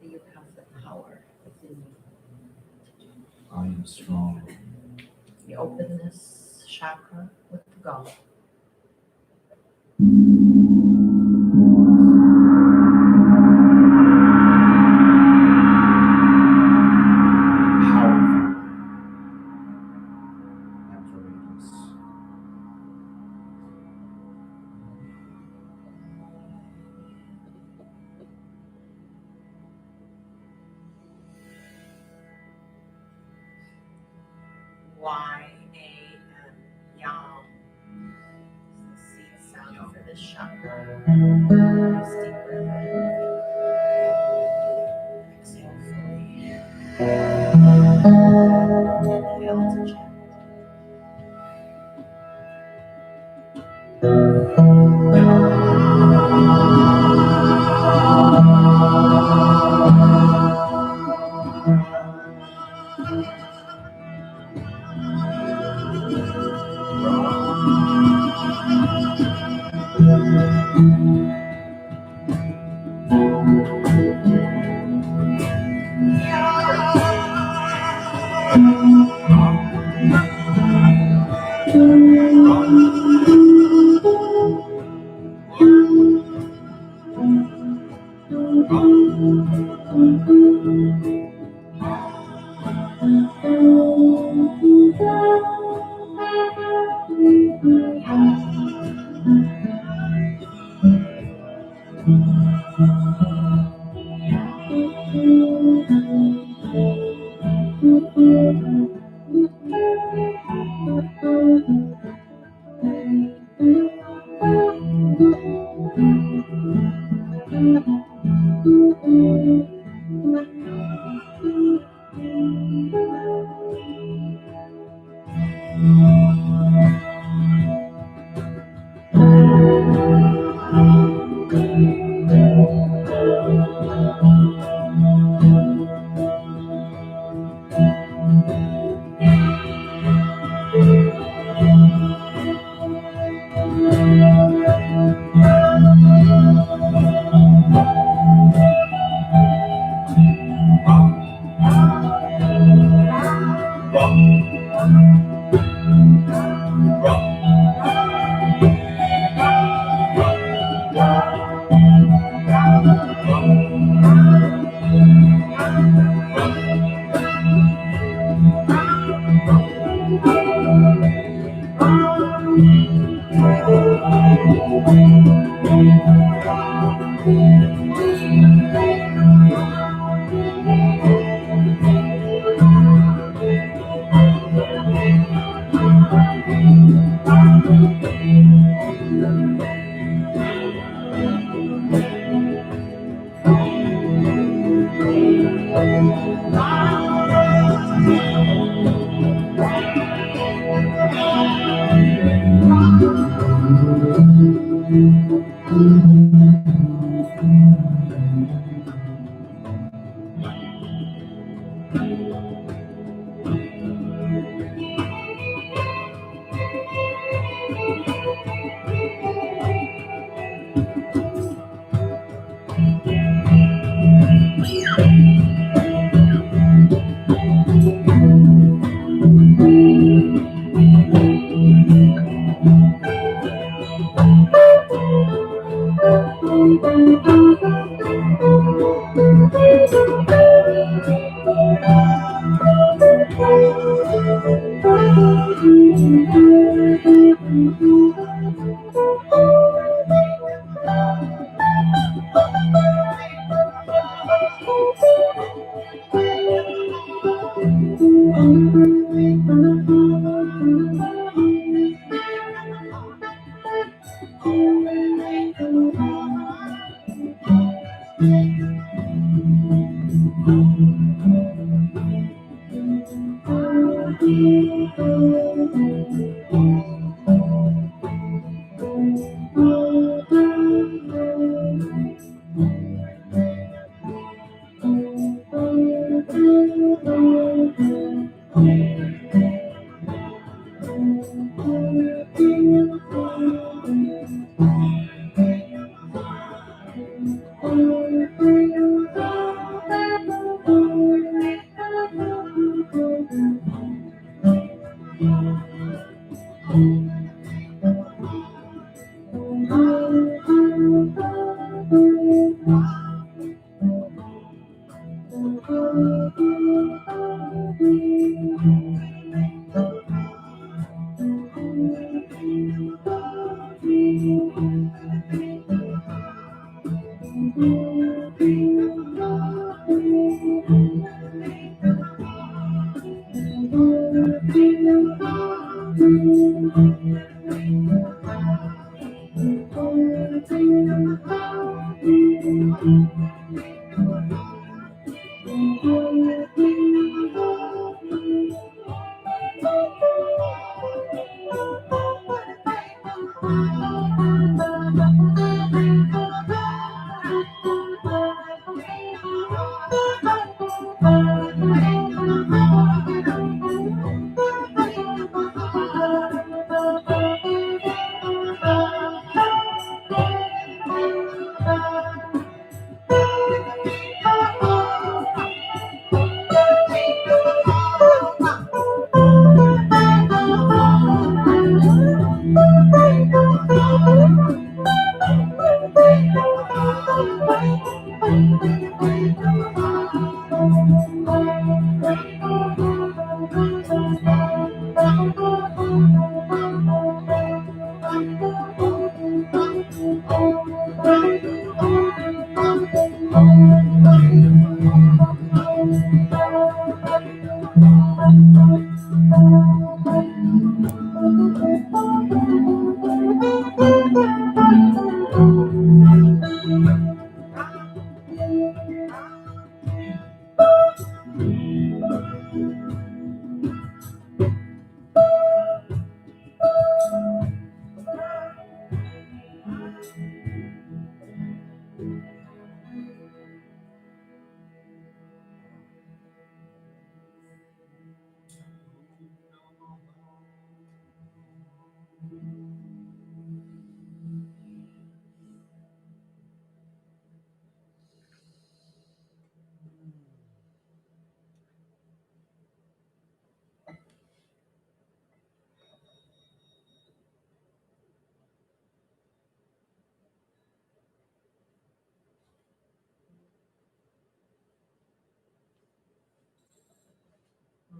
Do you have the power within you? I am strong. You open this chakra with the God. Powerful. And courageous. Y-A-M, Yam. Is the seed sound Yam. for this chakra. Breathe deeper. Exhale fully. Inhale to chant.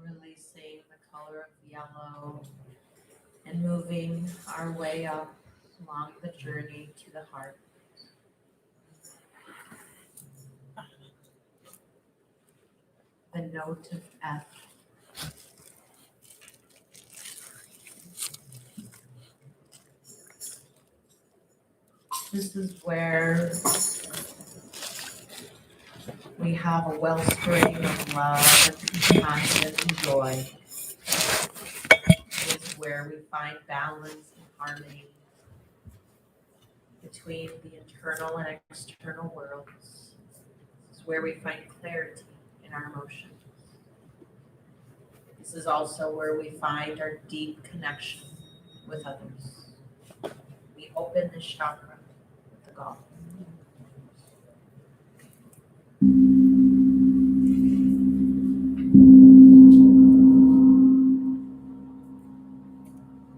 Releasing the color of yellow and moving our way up along the journey to the heart. The note of F. This is where we have a wellspring of love and compassion and joy. This is where we find balance and harmony between the internal and external worlds. This is where we find clarity in our emotions. This is also where we find our deep connection with others. We open this chakra with the God.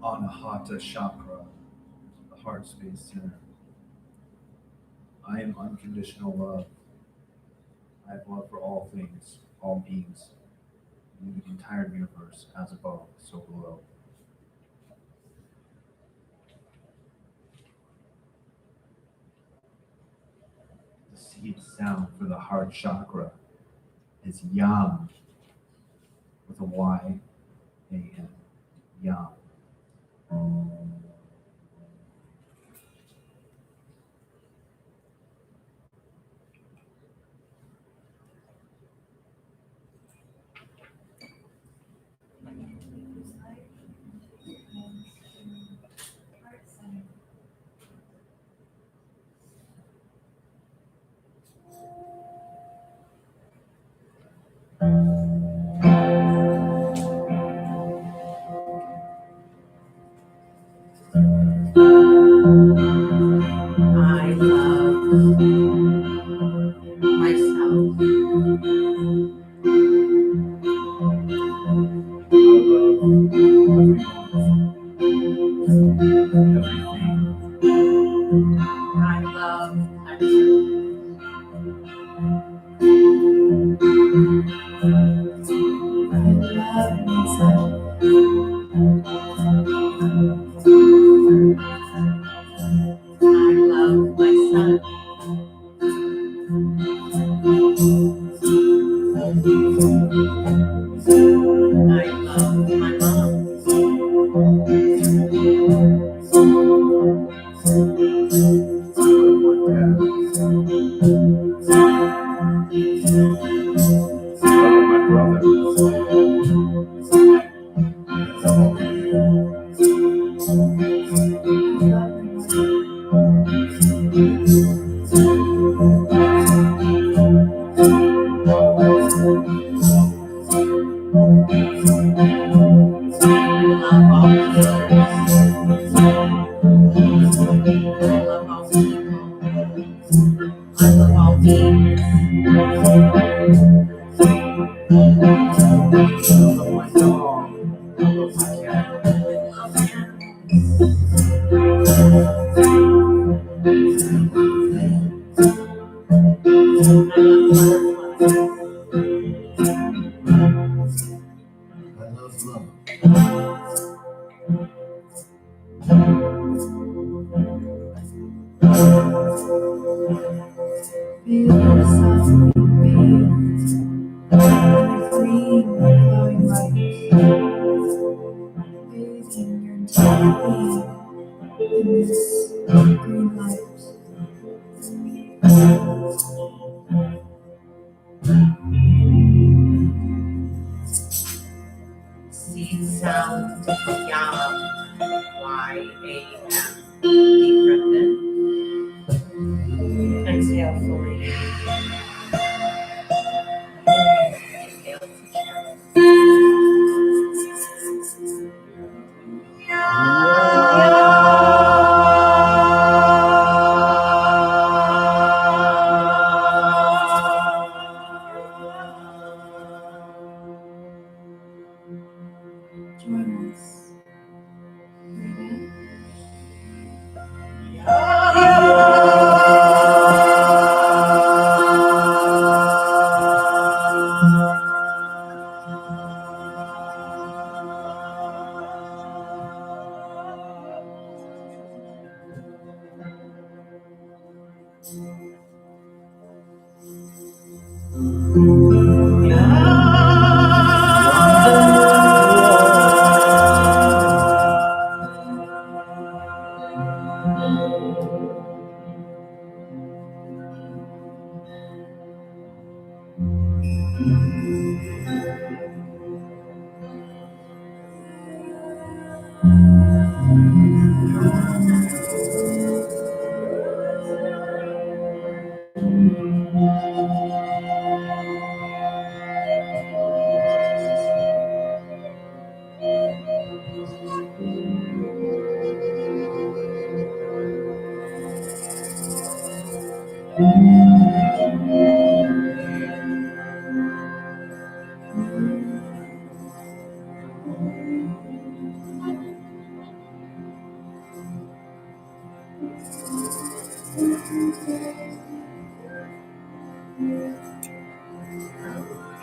Anahata Chakra, the heart space center. I am unconditional love. I have love for all things, all beings. and the entire universe as above, so below. The seed sound for the heart chakra is Yam with a Y-A-M. Yam. I love myself. I love everything. I love myself. I love my son. I love my mom. My brother. I love all healers. I love all people. I love all beings. I love my dog. I love my cat. I love animals. I love butterflies. I love love. Feel yourself being bathed in a green glowing light. Bathing your entire being in this green light. Seed sound, Yam, Y-A-M. Deep breath in. Exhale fully. Inhale to chest. Join us. Breathe in.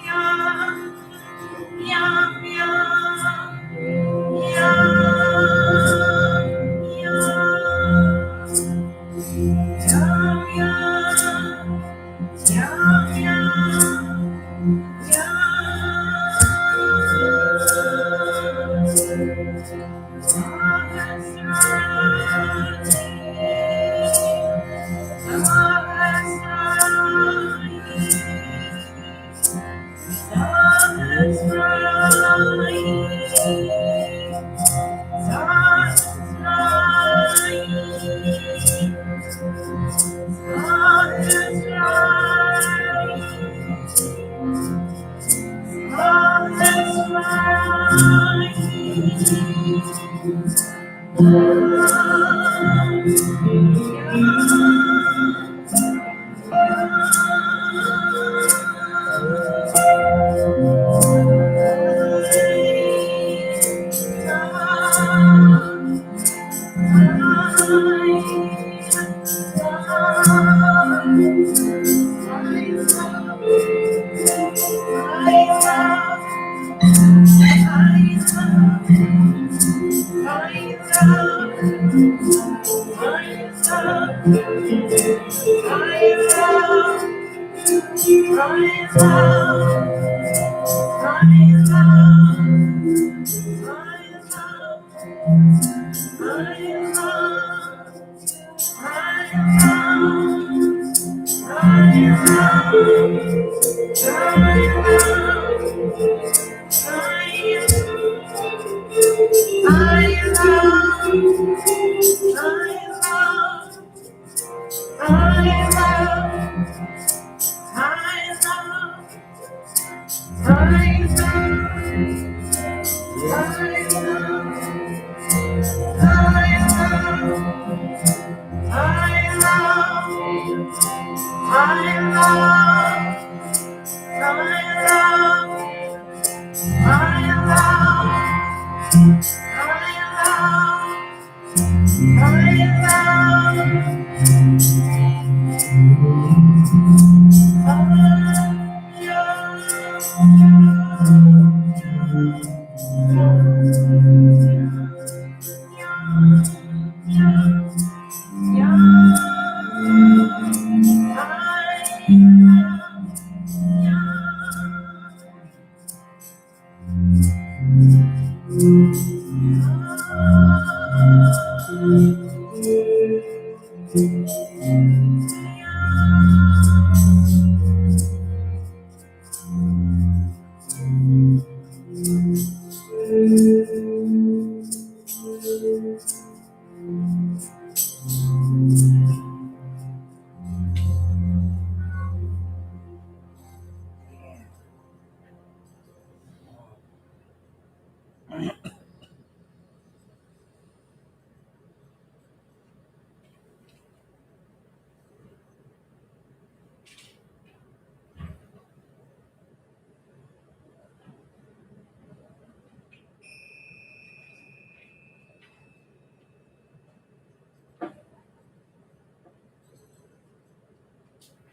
Yam,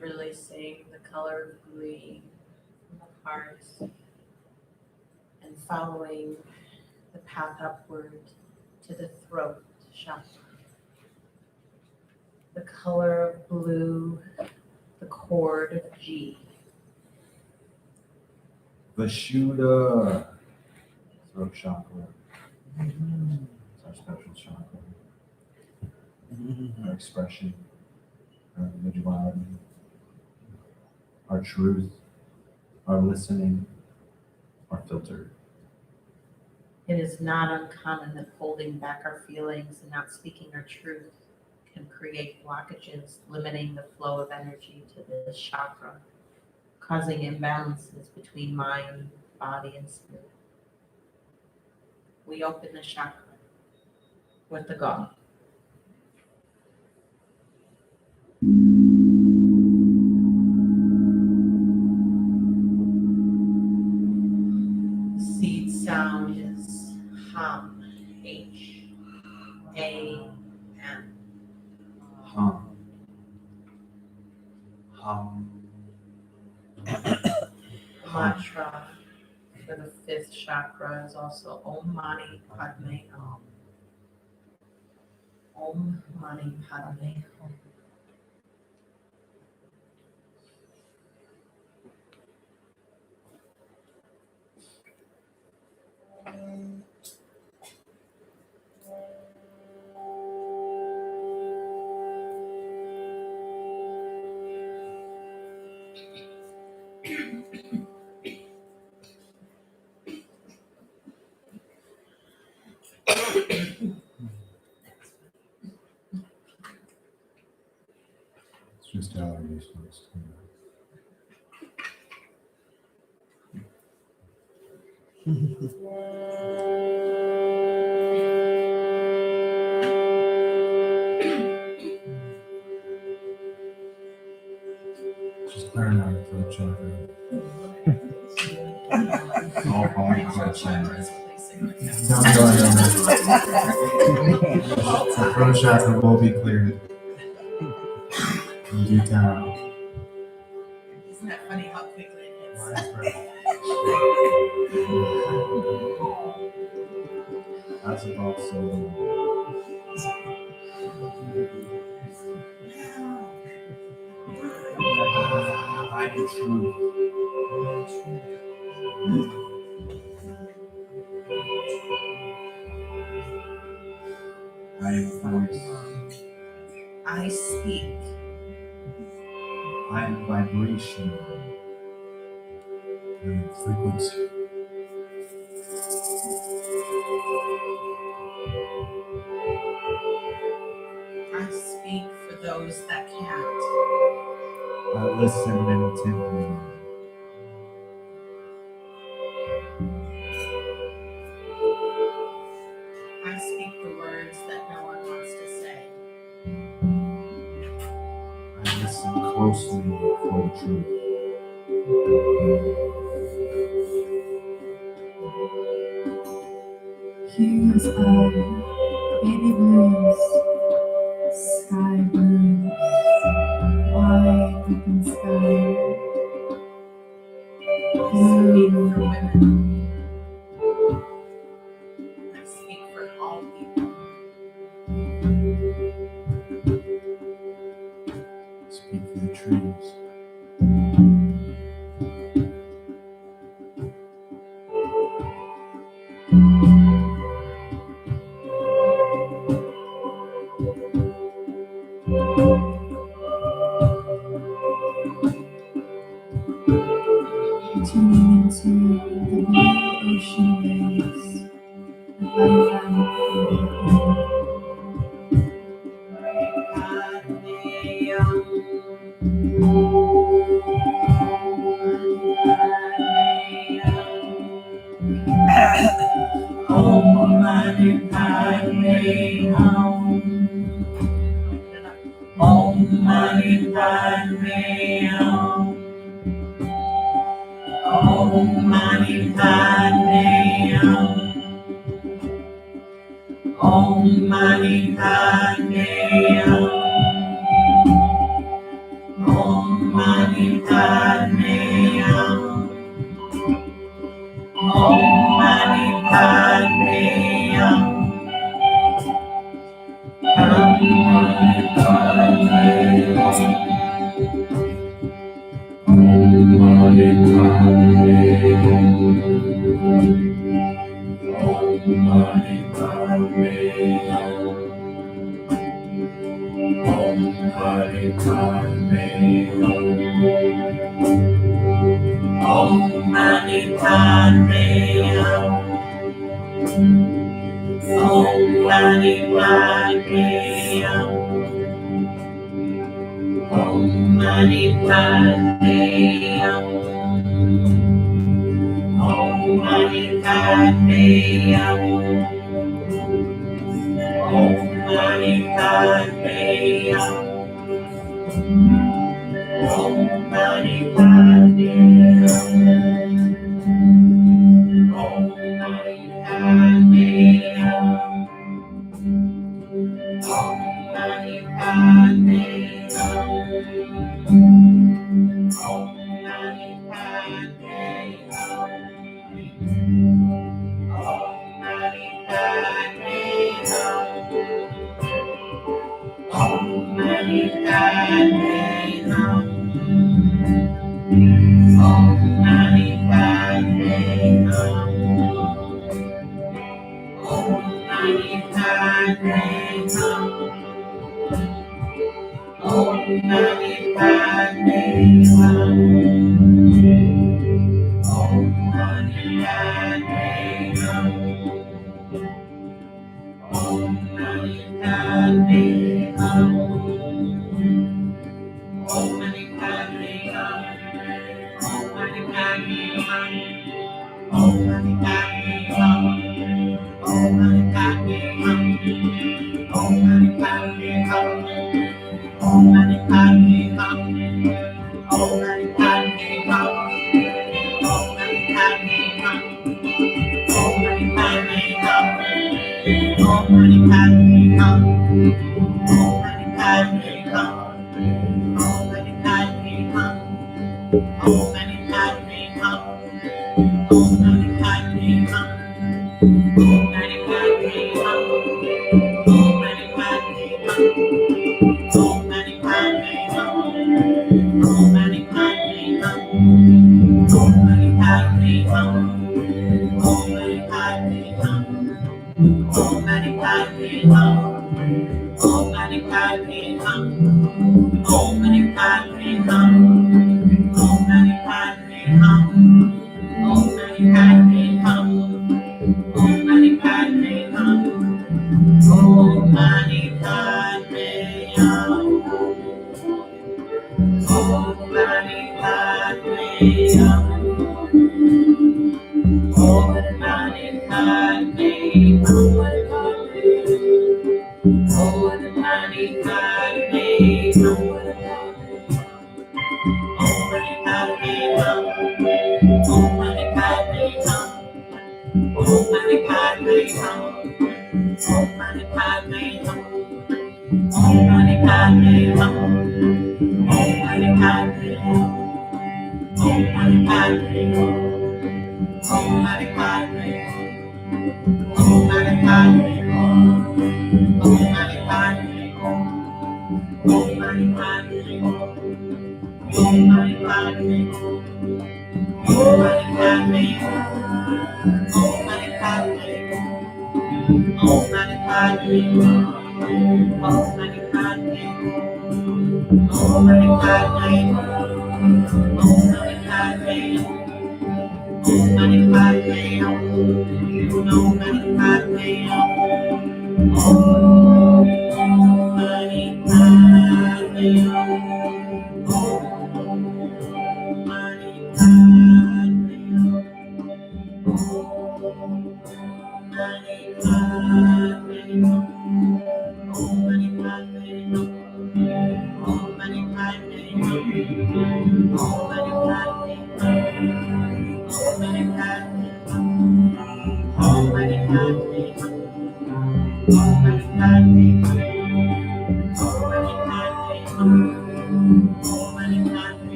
Releasing the color of green from the heart and following the path upward to the throat chakra. The color of blue, the chord of G. Vishuddha, throat chakra. It's our special chakra. Our expression, our individuality, our truth, our listening, our filter. It is not uncommon that holding back our feelings and not speaking our truth can create blockages, limiting the flow of energy to this chakra, causing imbalances between mind, body, and spirit. We open the chakra with the gong. Seed sound is hum, H-A-M. Hum. Hum. Mantra for the fifth chakra is also Om Mani Padme Hum. Om Mani Padme Hum. It's just allergies, folks. Just clearing out your throat chakra. All falling out of chakra. No. The throat chakra will be cleared in due time. Isn't that funny how quickly it hits? That's about so. I am true. I am voice. I speak. I am vibration. I am frequency. I speak for those that can't. I listen attentively. I speak the words that no one wants to say. I listen closely for the truth. Hues of baby blues, sky blues, wide open sky, I speak for blue, women. I speak for all people. Speak for the trees. tuning into the blue ocean waves that run from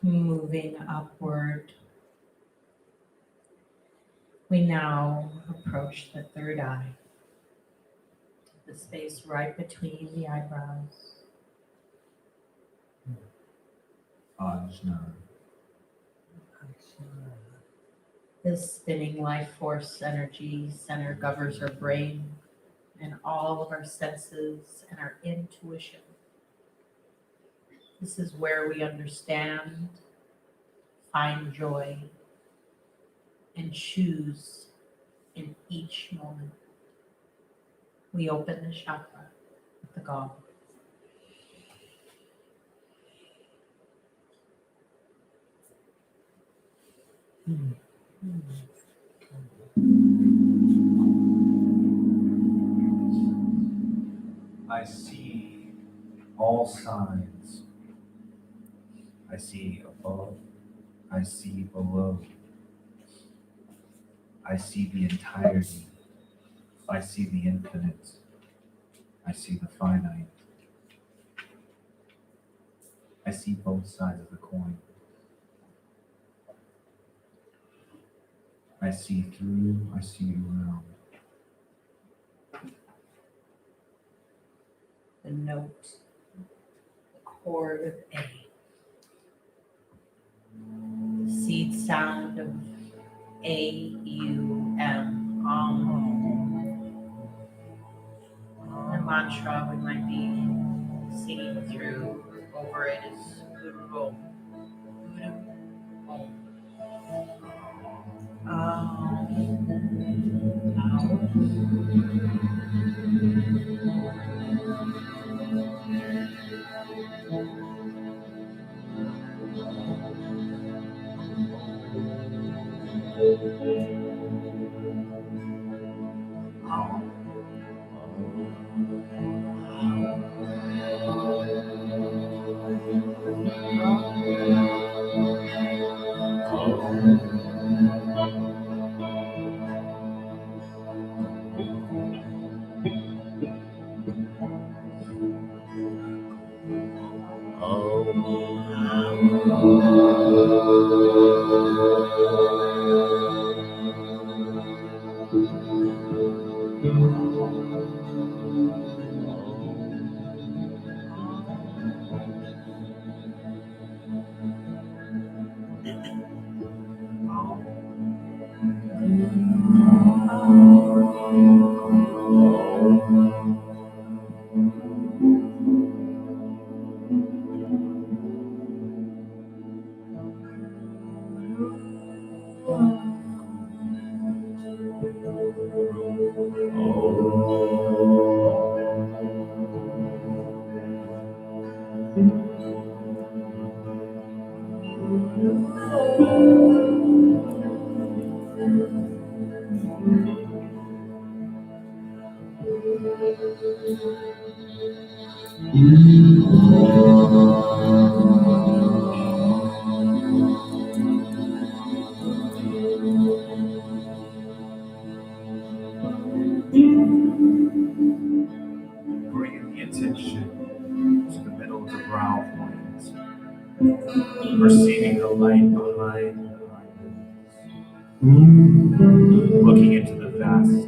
Moving upward We now approach the third eye, the space right between the eyebrows. Ajna. This spinning life force energy center governs our brain and all of our senses and our intuition. This is where we understand, find joy, and choose in each moment. We open the chakra with the gong. I see all signs. I see above. I see below. I see the entirety. I see the infinite. I see the finite. I see both sides of the coin. I see through. I see around. The note, the chord of A, the seed sound of A-U-M, the mantra we might be singing through over it is Guru Om. Bringing the attention to the middle of the brow point. Perceiving the light behind the eyelids. Looking into the vast.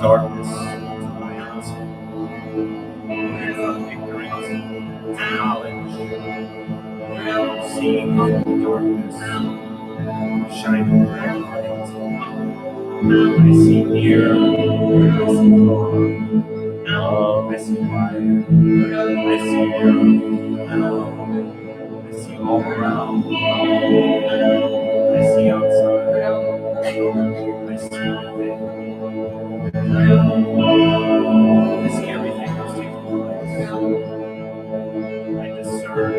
darkness to light, rooted from ignorance to knowledge, seeing through the darkness, shining bright light. I see near, I see far, I see wide, I see narrow, I see all around, I see outside, I see within, I see everything that's taking place. I discern.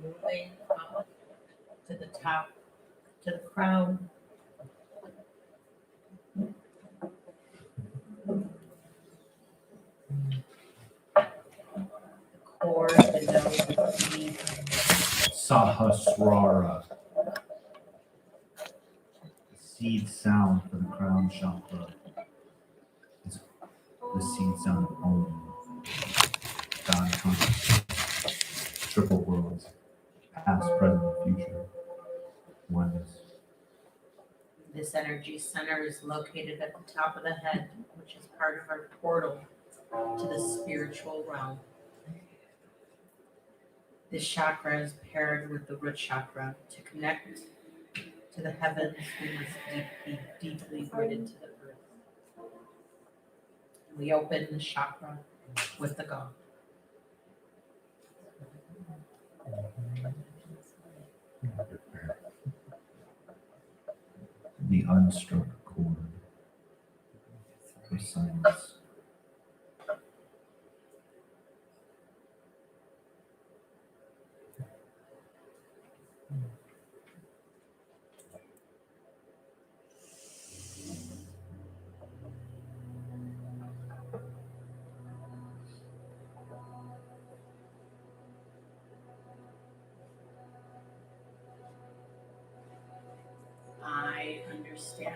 Moving up to the top, to the crown. The core, the nose, the knee. Sahasrara. The seed sound for the crown chakra is the seed sound of Om. God consciousness. Triple worlds. Past, present, and future. Oneness. This energy center is located at the top of the head, which is part of our portal to the spiritual realm. This chakra is paired with the root chakra. To connect to the heavens, we must be deeply rooted to the earth. We open the chakra with the gong. The unstruck chord for silence. understand.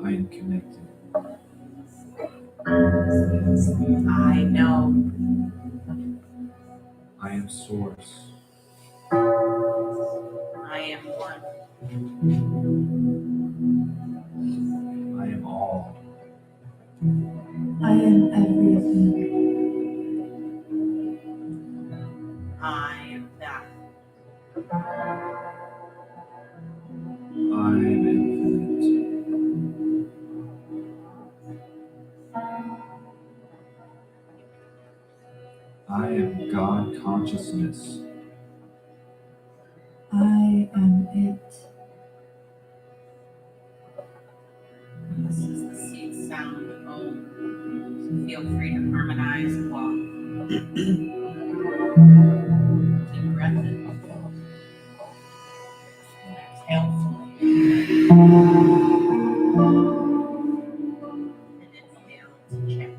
I am connected. I know. I am source. I am one. I am all. I am everything. I am that. I am infinite. I am God consciousness. I am it. This is the seed sound of Om. So feel free to harmonize along. Deep breath in. Exhale fully. And inhale to check.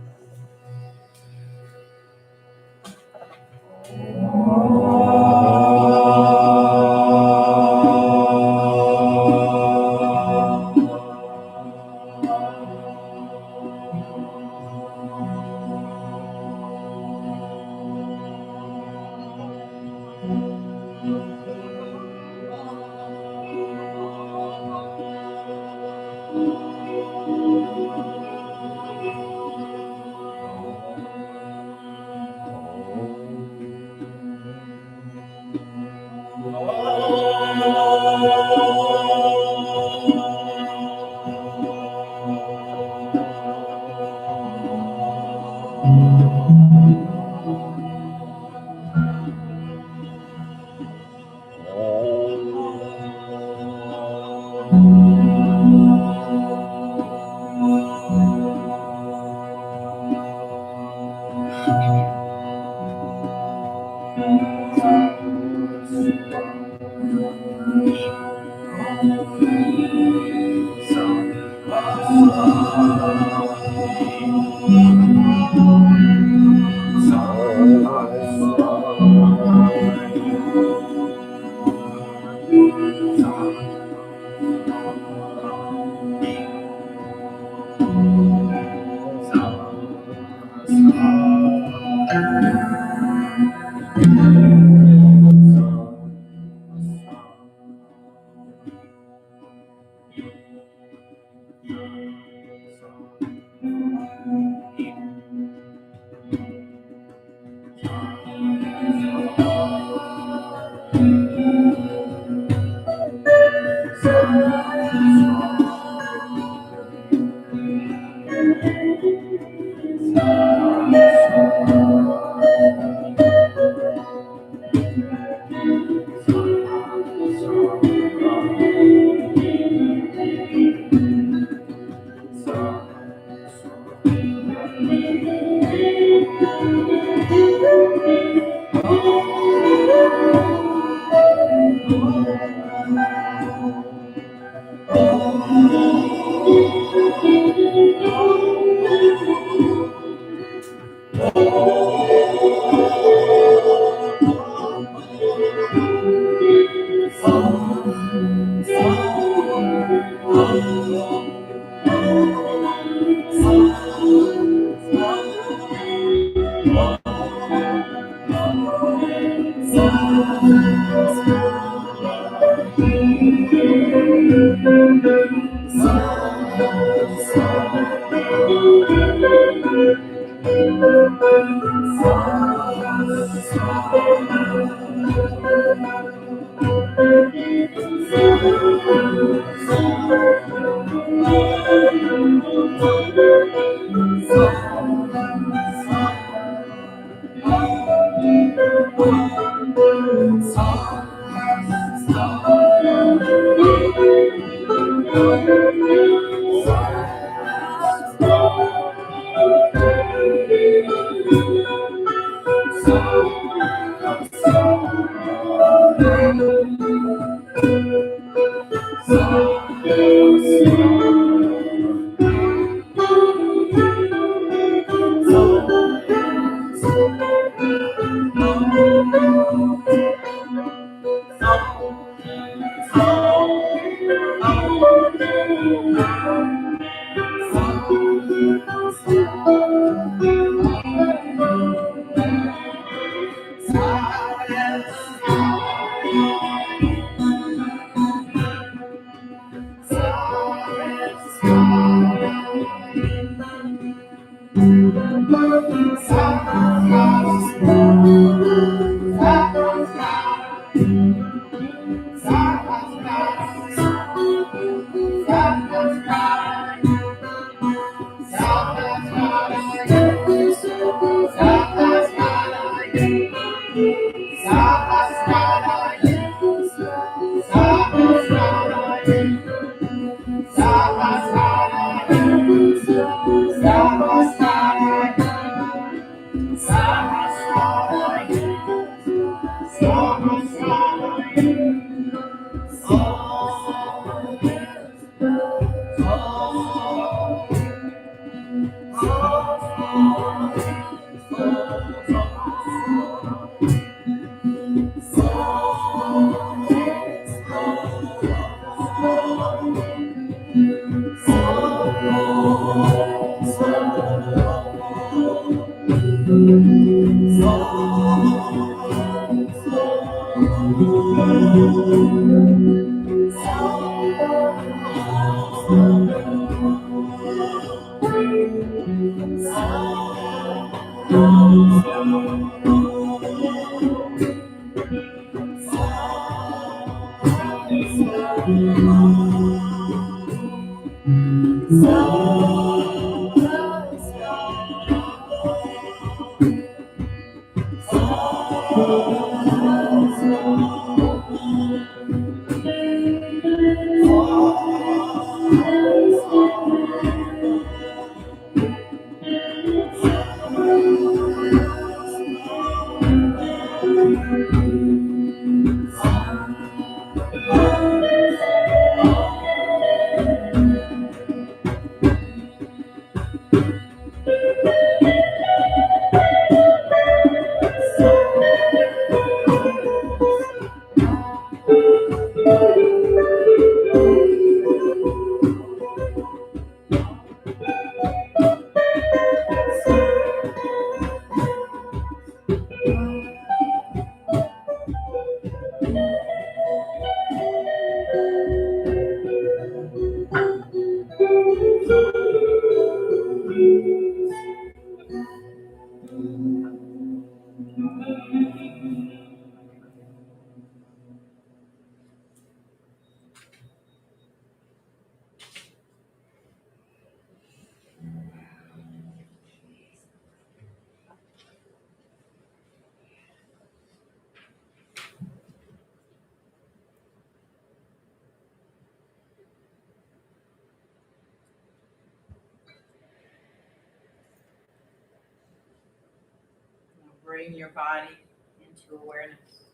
Bring your body into awareness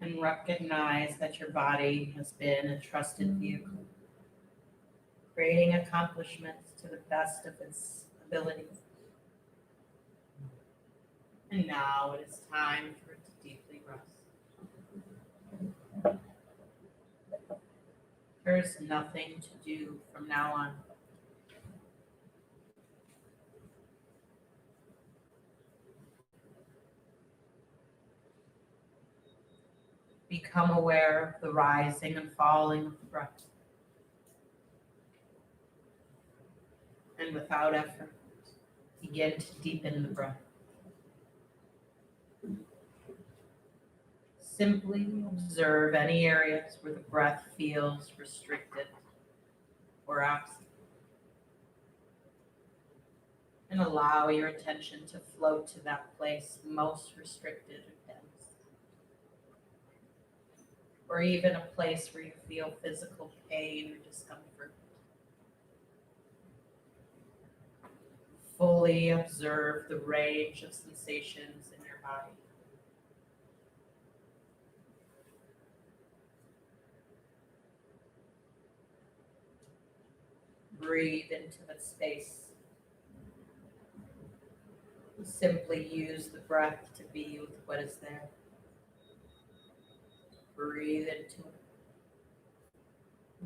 and recognize that your body has been a trusted vehicle, creating accomplishments to the best of its ability. And now it is time for it to deeply rest. There is nothing to do from now on. Become aware of the rising and falling of the breath. And without effort, begin to deepen the breath. Simply observe any areas where the breath feels restricted or absent. And allow your attention to float to that place most restricted or dense. Or even a place where you feel physical pain or discomfort. Fully observe the range of sensations in your body. Breathe into the space. Simply use the breath to be with what is there. Breathe into it.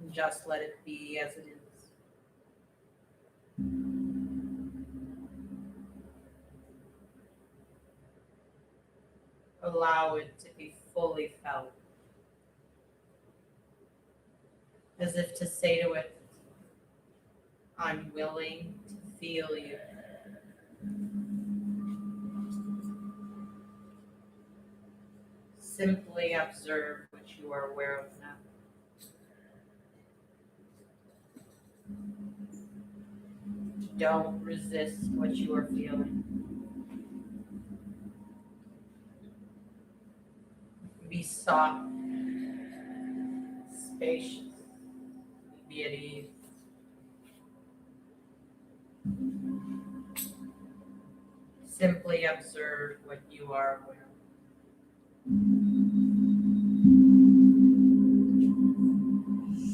And just let it be as it is. Allow it to be fully felt. As if to say to it, I'm willing to feel you. Simply observe what you are aware of now. Don't resist what you are feeling. Be soft, spacious, be at ease. Simply observe what you are aware of.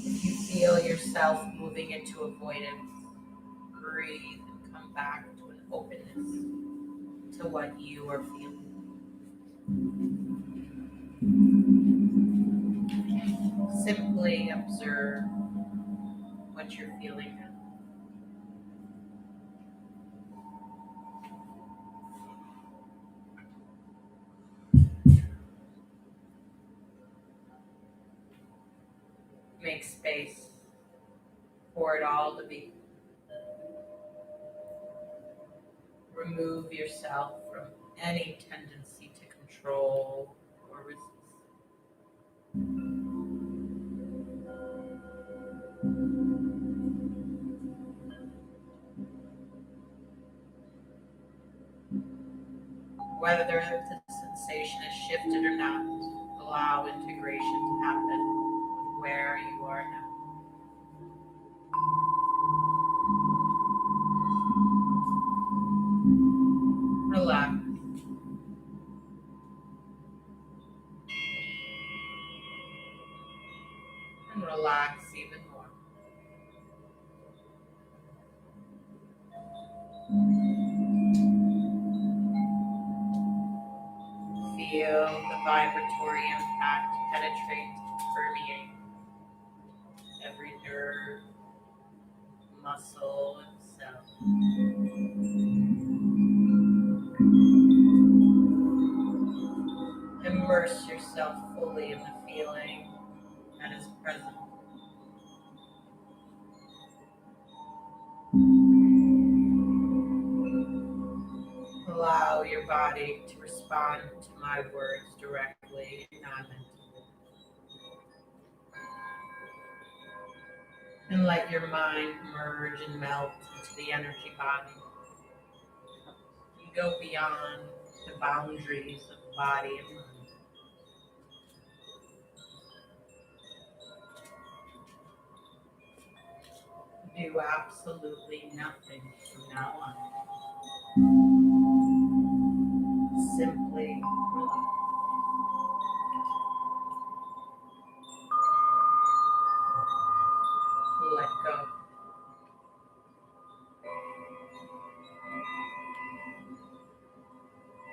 If you feel yourself moving into avoidance, breathe and come back to an openness to what you are feeling. Simply observe what you're feeling now. Make space for it all to be. Remove yourself from any tendency to control or resist. Whether the sensation is shifted or not, allow integration to happen with where you are now. Relax. And relax even more. Feel the vibratory impact penetrate, permeate every nerve, muscle, and cell. Immerse yourself fully in the feeling that is present. Allow your body to respond to my words directly and non-mentally. And let your mind merge and melt into the energy body. You go beyond the boundaries of body and mind. Do absolutely nothing from now on. Simply relax. Let go.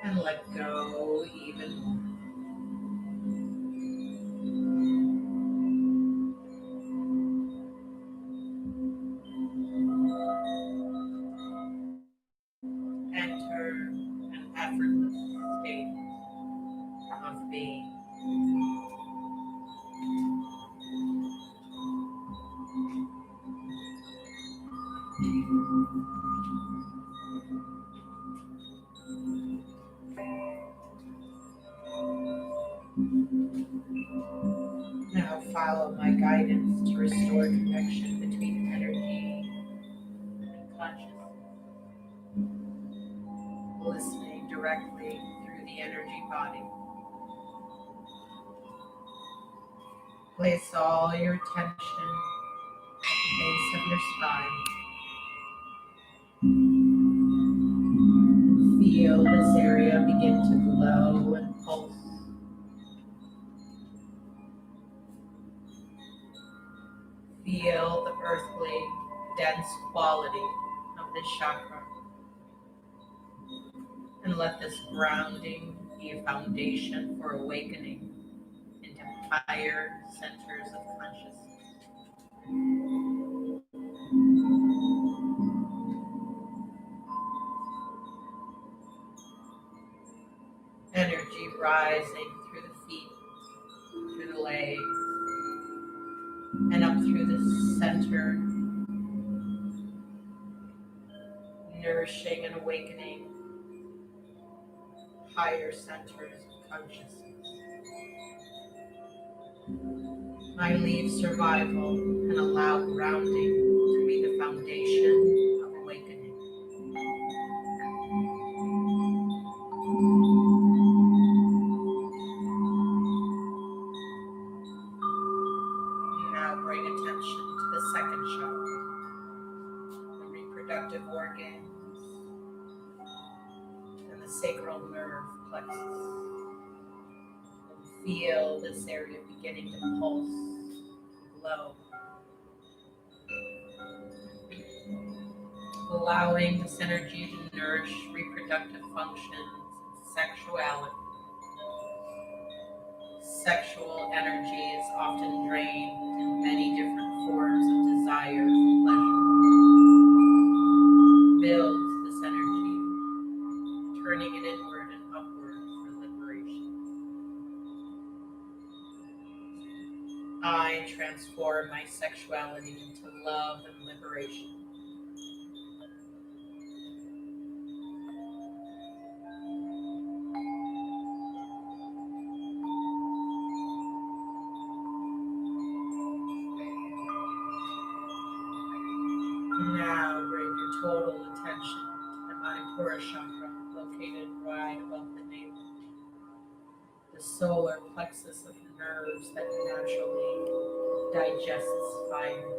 And let go even more. Enter an effortless state of being. Now follow my guidance to restore connection between energy and consciousness. Listening directly through the energy body. Place all your attention at the base of your spine. Feel this area begin to glow and pulse. Feel the earthly, dense quality of this chakra. And let this grounding be a foundation for awakening into higher centers of consciousness. Energy rising through the feet, through the legs, and up through the center, nourishing and awakening higher centers of consciousness. I leave survival and allow grounding to be the foundation of awakening. Now bring attention to the second chakra, the reproductive organs, and the sacral nerve plexus. And feel this area beginning to pulse, glow. Allowing this energy to nourish reproductive functions, sexuality. Sexual energy is often drained in many different forms of desire and pleasure. Build this energy, turning it inward and upward for liberation. I transform my sexuality into love and liberation. Now bring your total attention to the Manipura chakra, located right above the navel. The solar plexus of nerves that naturally digests fire.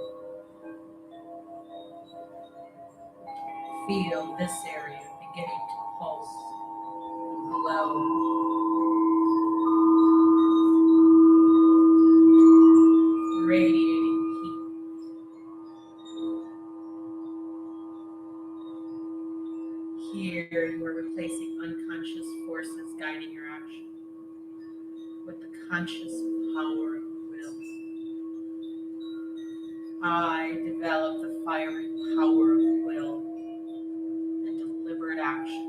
Feel this area beginning to pulse, glow. Radiating heat. Here you are replacing unconscious forces guiding your action with the conscious power of will. I develop the fiery power of will and deliberate action.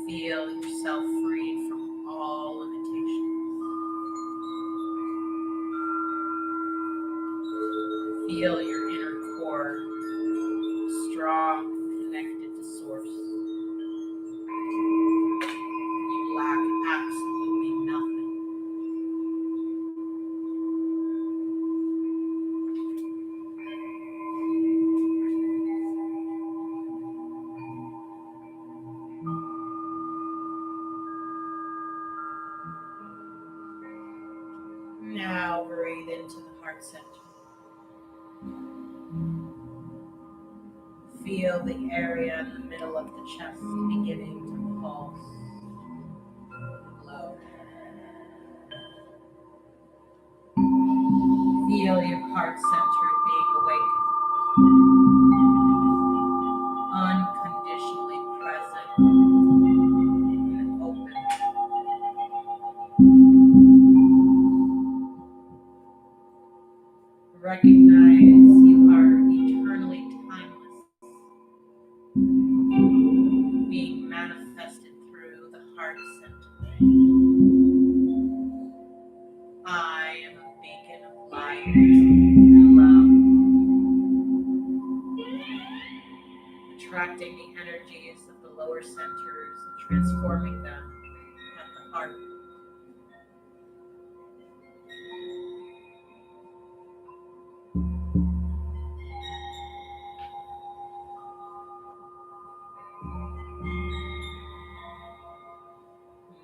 Feel yourself freed from all limitations. Feel your inner core, strong, connected to source. You lack absolutely nothing. Now breathe into the heart center. Feel the area in the middle of the chest beginning to pulse, glow. Feel your heart center being awakened, unconditionally present and open. Recognize you are eternally timeless, being manifested through the heart center. I am a beacon of light and love, attracting the energies of the lower centers and transforming them at the heart.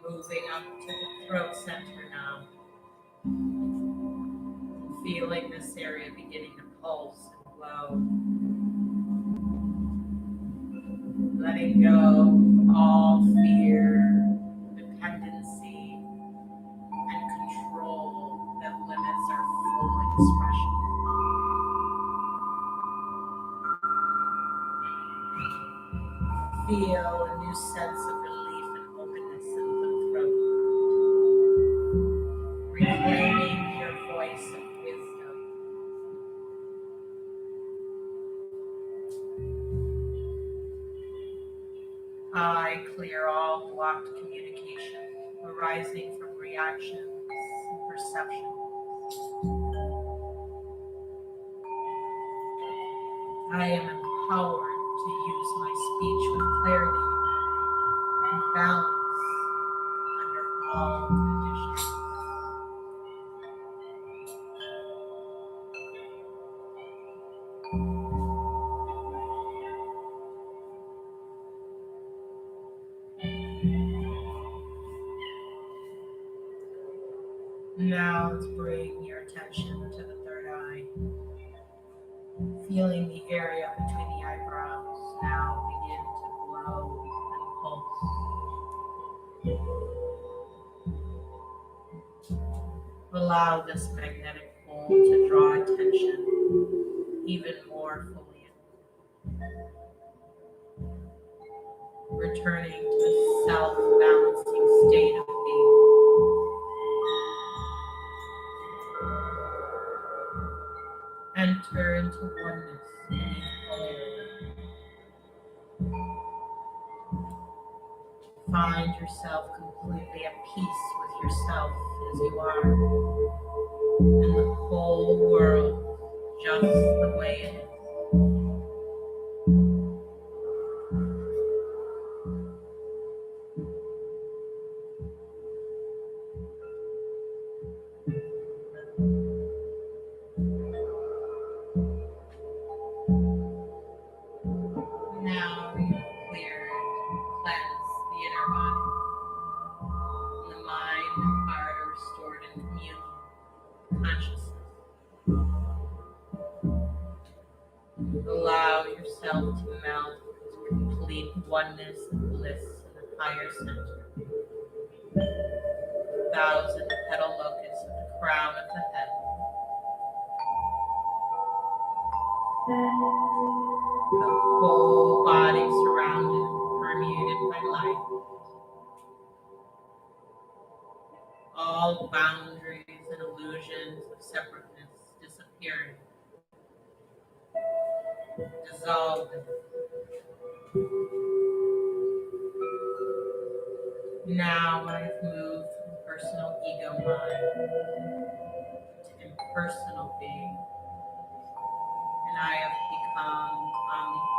Moving up to the throat center now. Feeling this area beginning to pulse and glow. Letting go of all fear, dependency, and control that limits our full expression. Feel a new sense of relief and openness in the throat. clear all blocked communication arising from reactions and perception. I am empowered to use my speech with clarity and balance under all conditions. Now let's bring your attention to the third eye. Feeling the area between the eyebrows now begin to glow and pulse. Allow this magnetic pole to draw attention even more fully in. Returning to the self-balancing state of being. Enter into oneness beneath polarity. Find yourself completely at peace with yourself as you are, and the whole world just the way it is. Now you've cleared, cleansed the inner body. The mind and heart are restored in communion, consciousness. Allow yourself to melt into complete oneness and bliss in the higher center. 1,000 petal locusts at the crown of the head. The whole body surrounded, permeated by light. All boundaries and illusions of separateness disappearing, dissolving. Now I've moved from personal ego mind to impersonal being, and I have become omnipresent.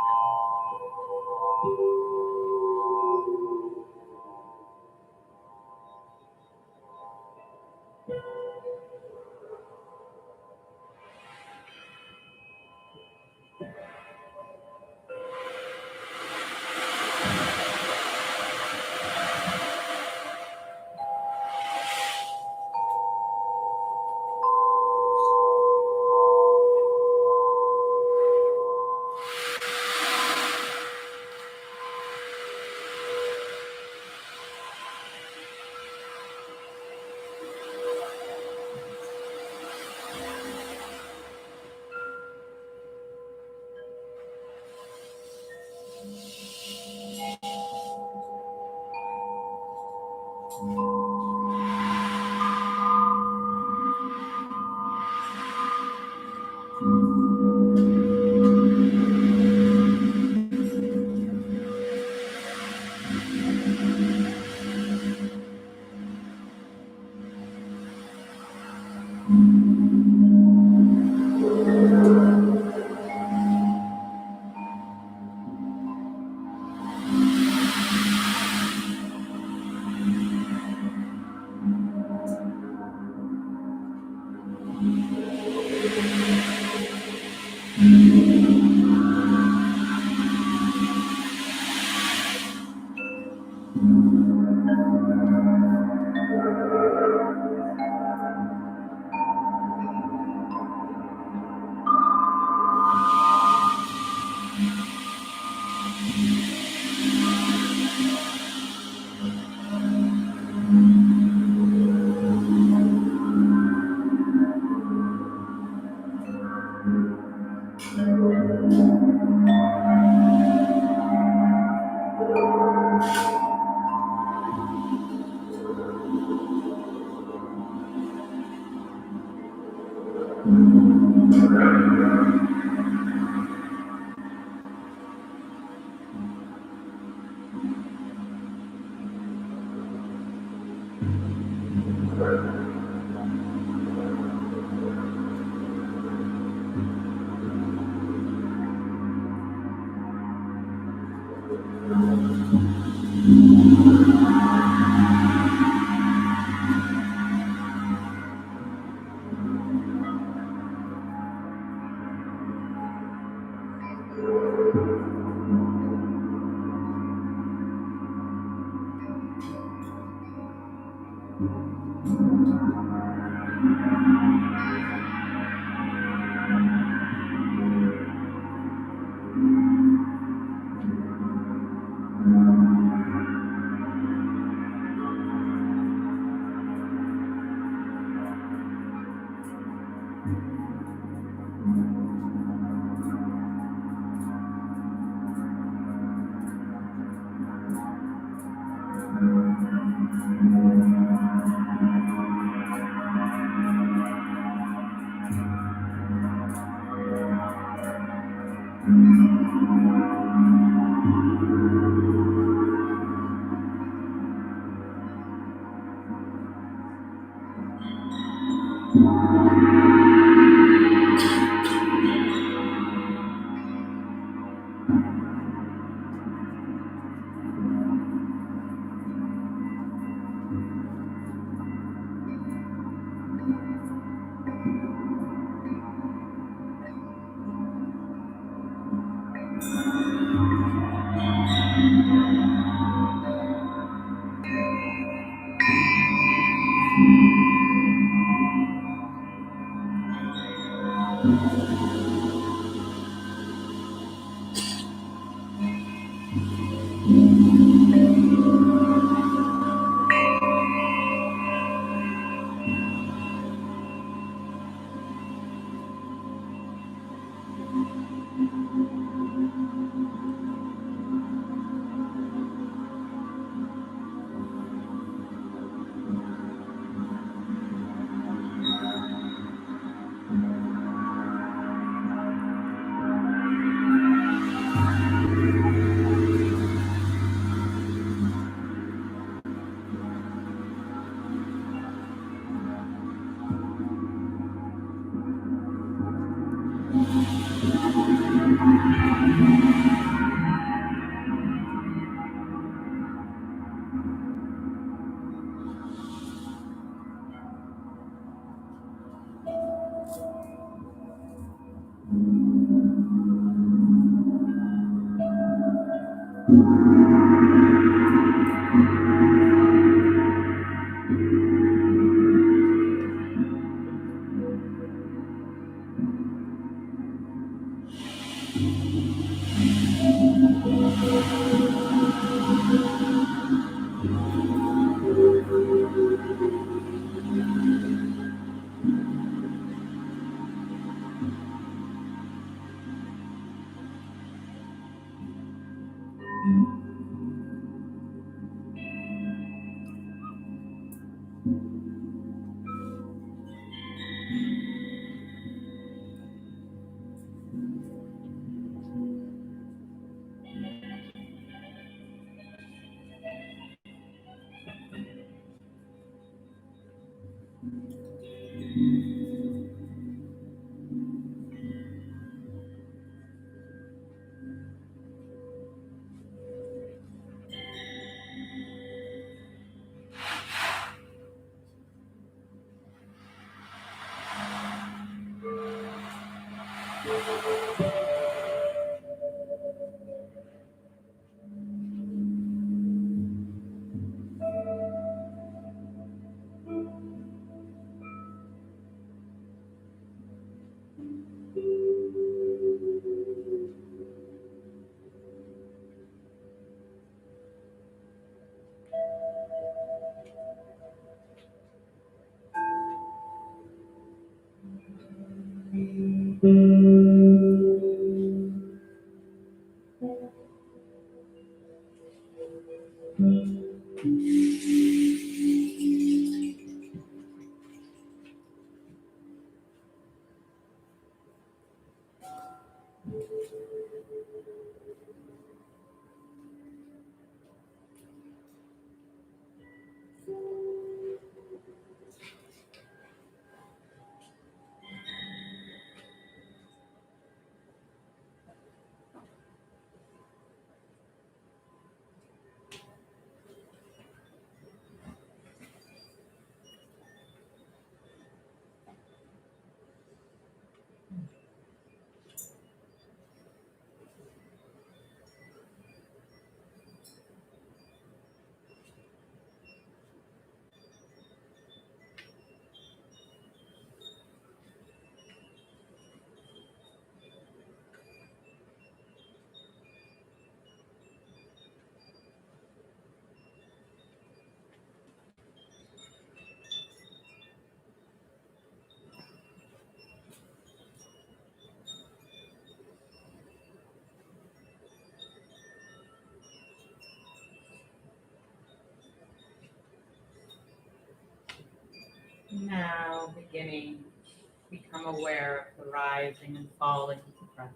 Now beginning to become aware of the rising and falling of the breath.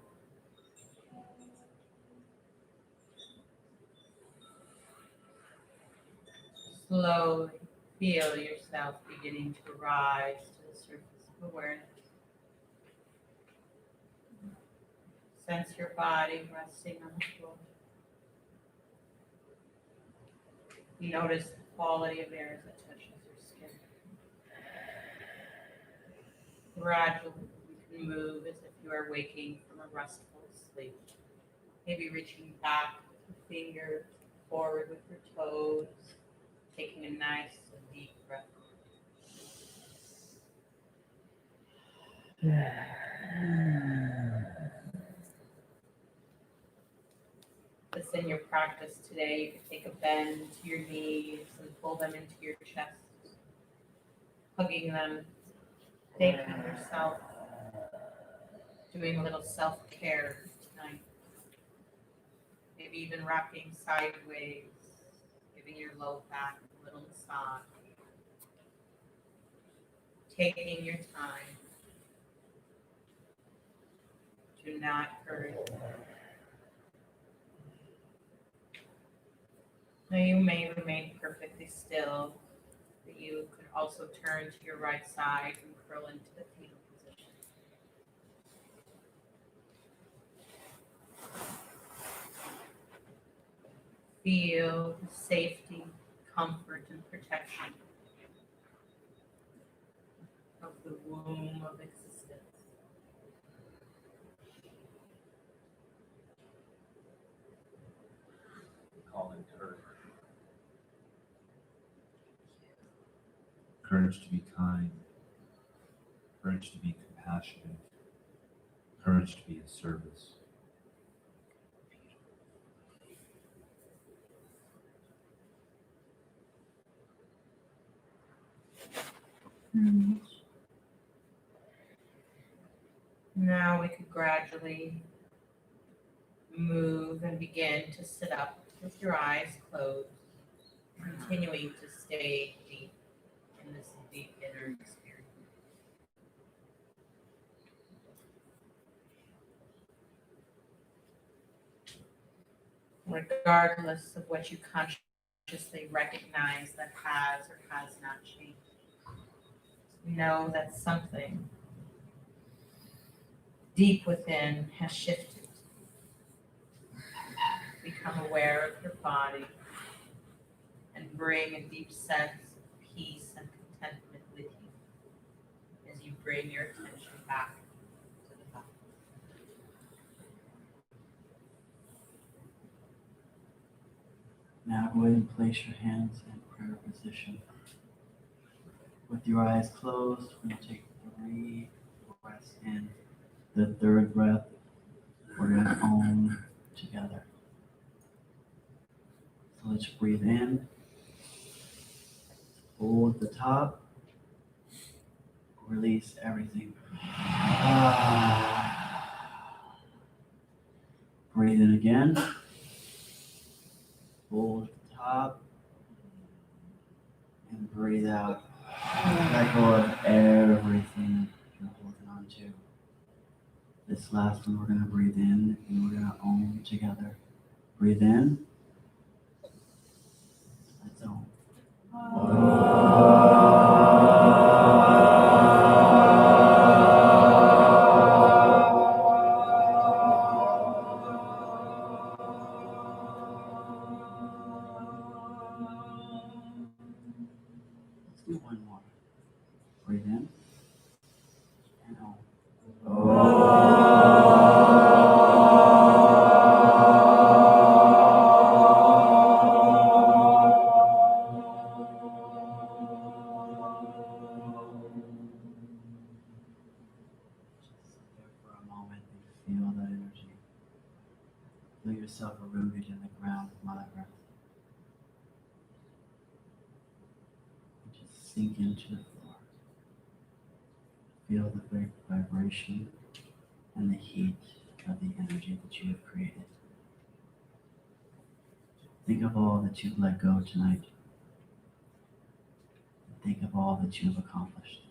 Slowly feel yourself beginning to rise to the surface of awareness. Sense your body resting on the floor. Notice the quality of air as it touches your skin. Gradually, you can move as if you are waking from a restful sleep. Maybe reaching back with your fingers, forward with your toes, taking a nice and deep breath. This in your practice today, you can take a bend to your knees and pull them into your chest, hugging them, thanking yourself, doing a little self-care tonight. Maybe even rocking sideways, giving your low back a little massage. Taking your time. Do not hurry. Now you may remain perfectly still, but you could also turn to your right side and curl into the fetal position. Feel the safety, comfort, and protection of the womb of existence. Calling courage. Courage to be kind. Courage to be compassionate. Courage to be of service. Now we could gradually move and begin to sit up with your eyes closed, continuing to stay deep in this deep inner experience. Regardless of what you consciously recognize that has or has not changed, know that something deep within has shifted. Become aware of your body and bring a deep sense of peace and contentment with you as you bring your attention back to the body. Now go ahead and place your hands in prayer position. With your eyes closed, we're going to take 3 breaths in. The third breath, we're going to Om together. So let's breathe in. Hold the top. Release everything. Breathe in again. Hold the top. And breathe out. Let go of everything you're holding on to. This last one, we're going to breathe in and we're going to Om together. Breathe in. Let's Om. Let's do one more. Breathe in and Om. Feel that energy. Feel yourself rooted in the ground of Mother Earth. And just sink into the floor. Feel the vibration and the heat of the energy that you have created. Think of all that you've let go tonight. Think of all that you've accomplished.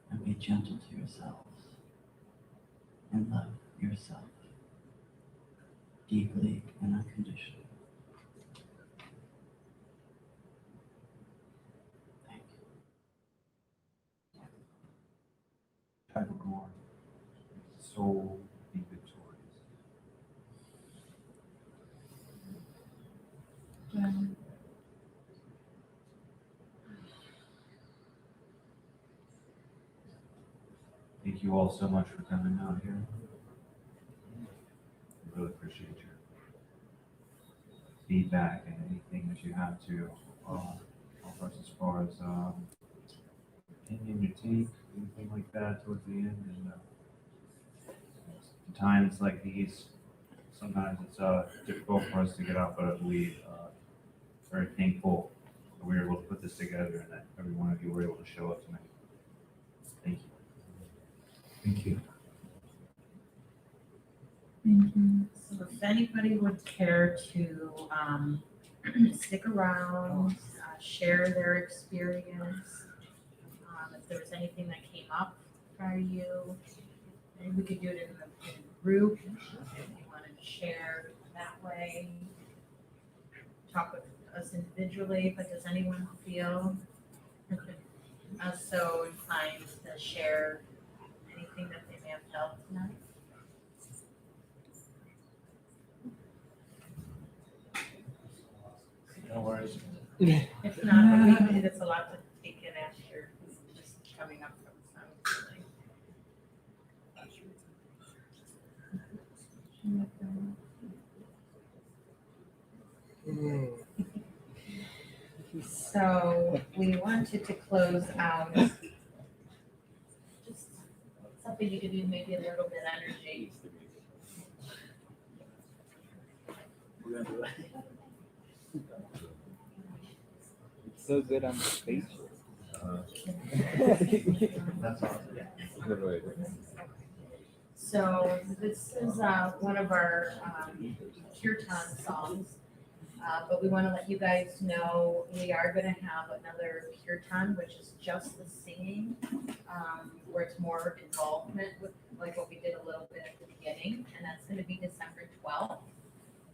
And be gentle to yourselves and love yourself deeply and unconditionally. Thank you. Type of more. Soul be victorious. Thank you all so much for coming out here. I really appreciate your feedback and anything that you have to offer us as far as opinion you take, anything like that towards the end. And times like these, sometimes it's difficult for us to get out, but we very thankful that we were able to put this together and that every one of you were able to show up tonight. Thank you. Thank you. Thank you. So if anybody would care to stick around, share their experience, if there was anything that came up for you, maybe we could do it in a group if you wanted to share that way. Talk with us individually, but does anyone feel so inclined to share anything that they may have felt tonight? No worries. If not, but it's a lot to take in after just coming up from something. So we wanted to close out just something you could do, maybe a little bit energy. It's so good on the face. That's awesome. Good way. So this is one of our kirtan songs, but we want to let you guys know we are going to have another kirtan, which is just the singing, where it's more involvement with like what we did a little bit at the beginning, and that's going to be December 12th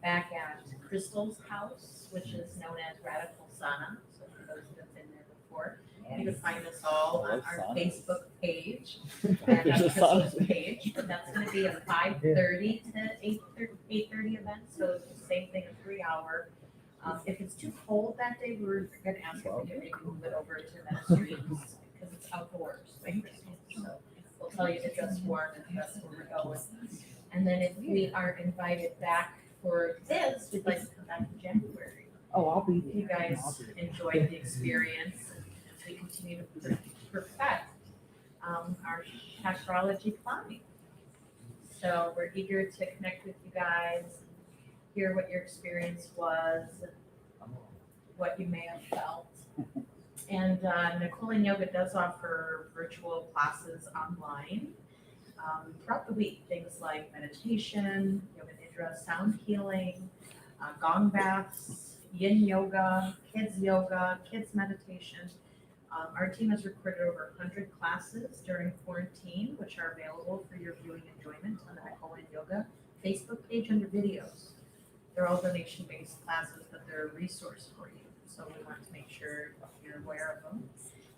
back at Crystal's house, which is known as Radical Sana. So for those who have been there before, you can find us all on our Facebook page and Crystal's page. But that's going to be a 5:30 to 8:30 event. So it's the same thing, a 3-hour. If it's too cold that day, we're going to ask if we can maybe move it over to Metastreems because it's outdoors by Crystal. So we'll tell you to dress warm and that's where we're going. And then if we are invited back for this, we'd like to come back in January. Oh, I'll be If you guys enjoyed the experience and as we continue to perfect our Chakrölogy climbing. So we're eager to connect with you guys, hear what your experience was, what you may have felt. And Nicole and Yoga does offer virtual classes online throughout the week. Things like meditation, yoga nidra, sound healing, gong baths, yin yoga, kids meditation. Our team has recorded over 100 classes during quarantine, which are available for your viewing enjoyment on the Nicole and Yoga Facebook page under videos. They're all donation-based classes, but they're a resource for you. So we want to make sure you're aware of them.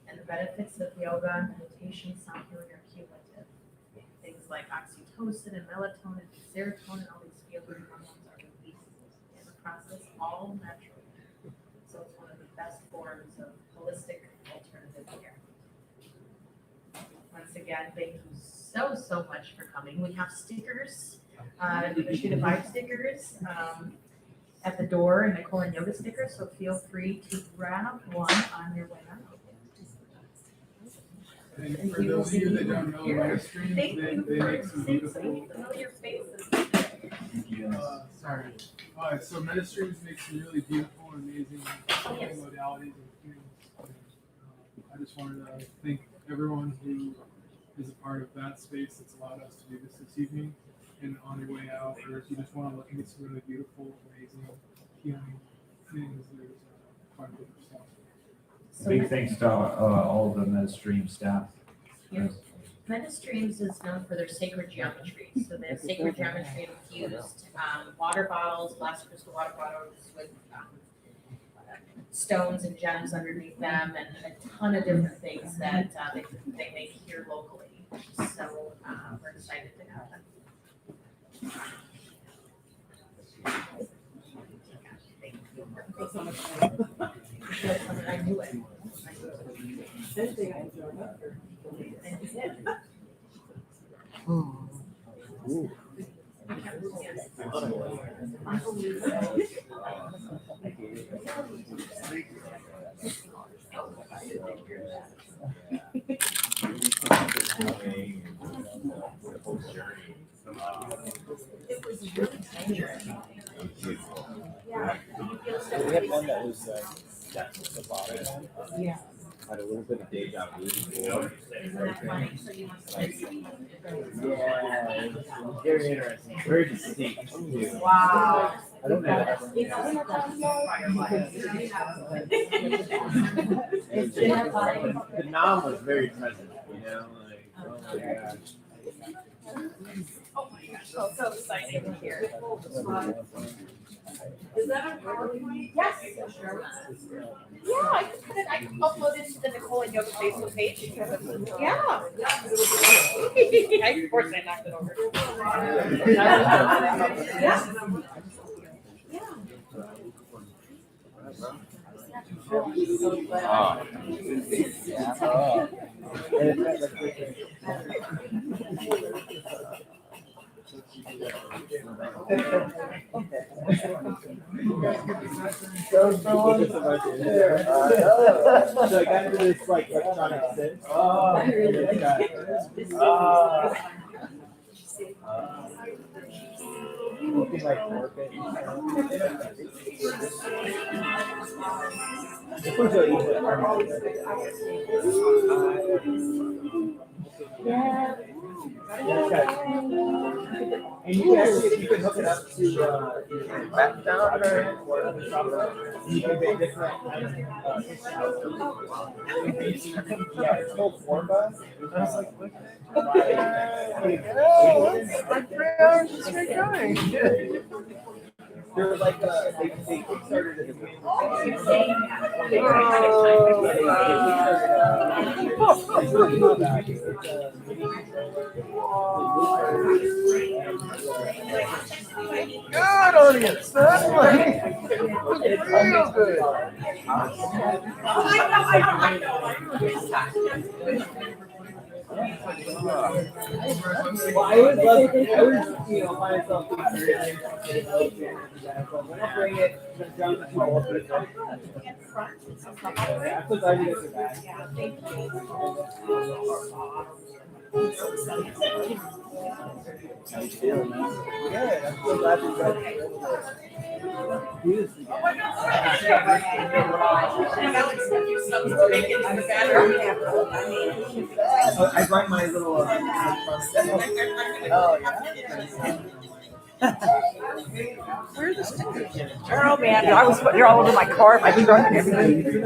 And the benefits of yoga and meditation, sound healing are cumulative. Things like oxytocin and melatonin, and serotonin, all these feel-good hormones are released in the process, all naturally. So it's one of the best forms of holistic alternative care. Once again, thank you so much for coming. We have stickers, Vishuddha vibe stickers at the door, and Nicole and Yoga stickers, so feel free to grab one on your way out. And for those of you that don't know Metastreems, Thank they you make for some seeing beautiful. some familiar faces. Sorry. So Metastreems makes some really beautiful and amazing healing modalities and healing. I just wanted to thank everyone who is a part of that space that's allowed us to do this evening. and on your way out, or if you just want to look at some really beautiful, amazing, healing things, there's quite a bit of stuff. So Big thanks to all of the Metastream staff. Yeah. Metastreems is known for their sacred geometry. So they have sacred geometry infused water bottles, glass crystal water bottles with stones and gems underneath them, and a ton of different things that they make here locally. So we're excited to have them. I knew it. And you did. It was really dangerous. Yeah. We had one that was that was the bottom. Yeah. Had a little bit of deja vu before. Isn't that funny? So you must have. Yeah, it was very interesting, very distinct too. Wow. I don't know. The nom was very present, you know, like, oh my gosh. Oh my gosh, so exciting to hear. Is that a PowerPoint? Yes. Yeah, I just put it, I uploaded to the Nicole and Yoga Facebook page. Yeah. Of course I knocked it over. So I got into this like electronic synth. Looking like orbit. This one's really Yeah. And you can hook it up to back down or you can make different yeah, it's called Forba. I was like, what? Like 3 hours to straight going. They're like they started it. Good audience. That's like real good. Well, I would love, find myself being very interested when I bring it, just jump and all over it. I'm so glad you guys are back. How you feeling, man? Good. I'm so glad you guys are able to do this again. I brought my little. Oh yeah. Where are the stickers? Oh man, they're all over my car, my truck, and everything.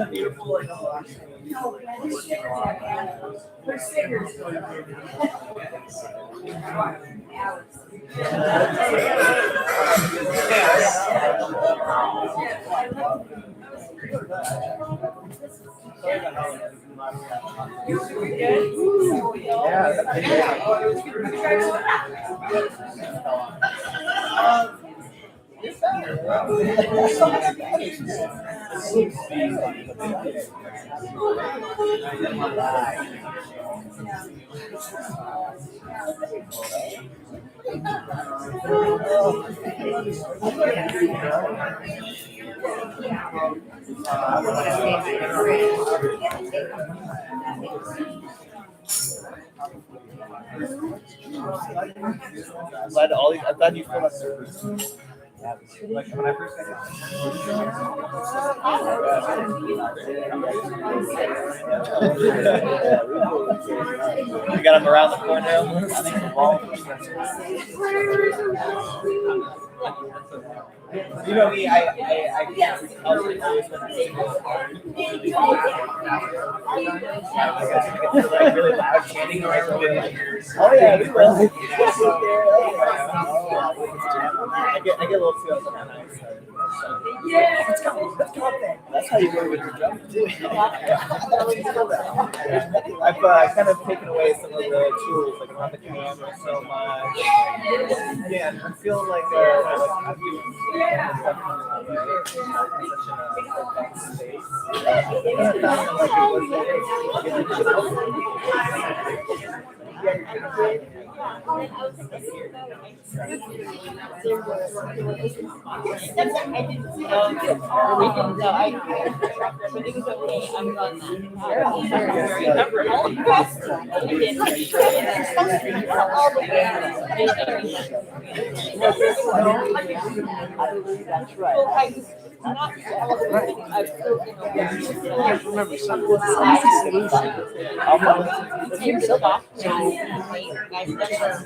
I'm glad all these. I'm glad you feel like service. Like when I first got we got him around the corner almost. I think the wall. You know me, I was always like really loud chanting around my ears. Oh yeah, we will. I get a little too upset when I start. Yeah, let's go. That's how you work with your drum too. I've kind of taken away some of the tools, like on the camera so much. Yeah, I'm feeling like I'm doing such a space. That's right. Remember something.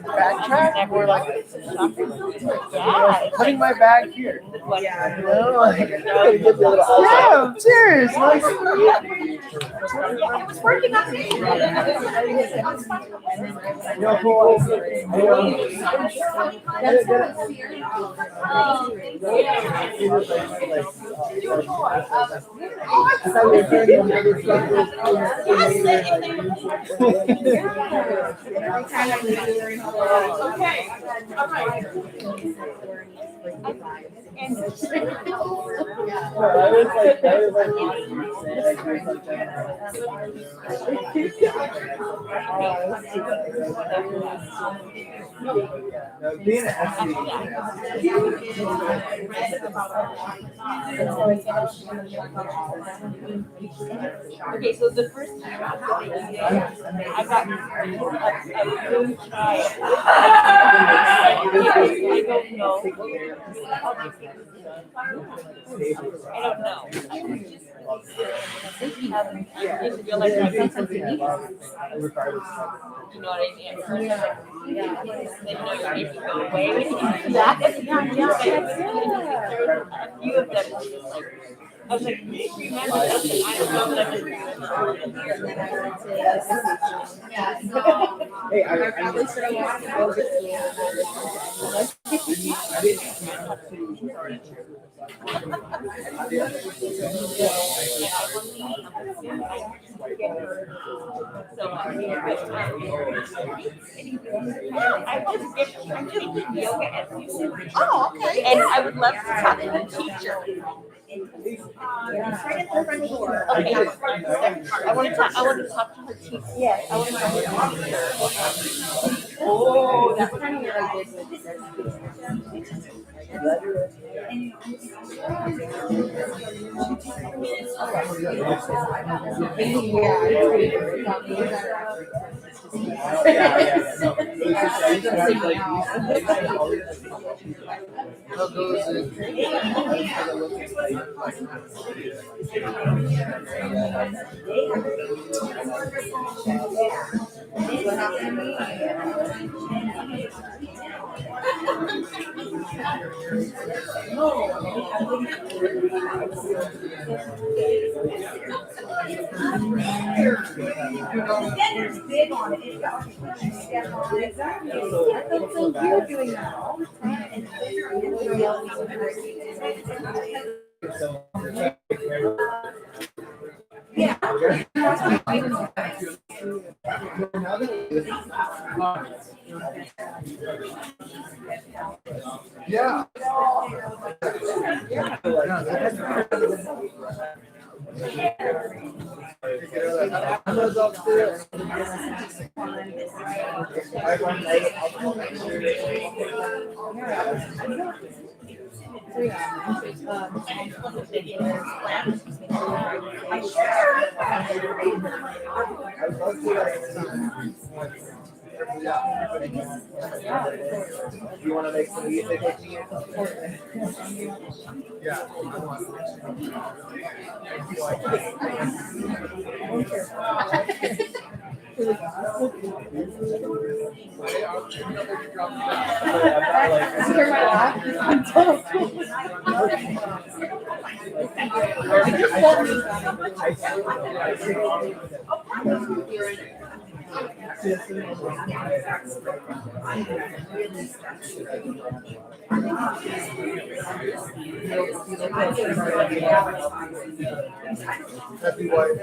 Backtrack or like putting my bag here. Yeah, you know, like, yeah, I'm serious. Like, It was working on me. Okay, so the first time I got a good try. I don't know. You know what I mean? They know you're making go away. Yeah. A few of them. I was like, remember that? I don't know that. Hey, I probably should have walked over to I'm taking yoga at Vishuddha. Oh, okay. And I would love to talk to the teacher. Okay. I want to talk to her teacher. Yes, I want to talk to her. Oh, that's kind of what I did with Standard's big on it. Exactly. I don't think you're doing that all the time. Yeah. Yeah. Do you want to make some music with me? Hear my laugh? Happy wife.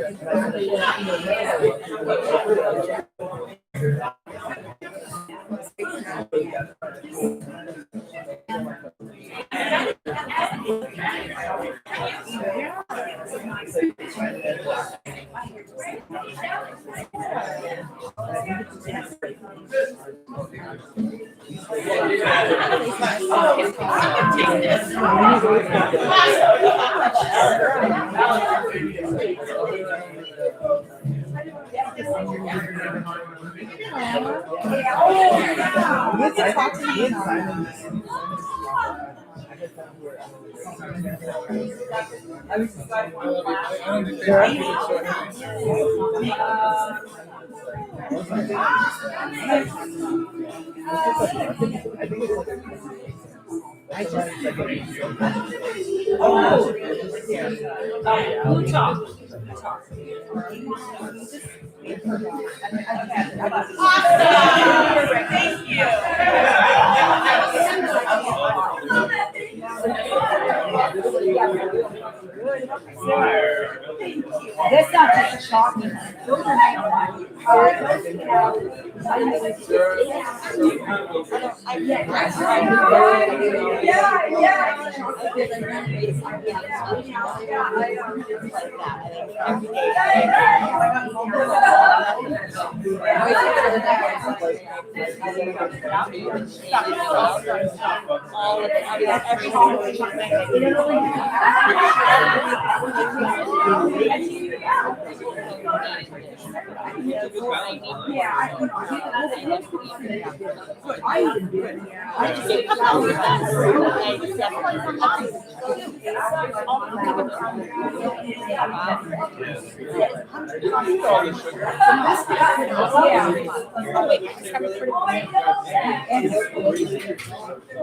That's not just a chocolate. Those are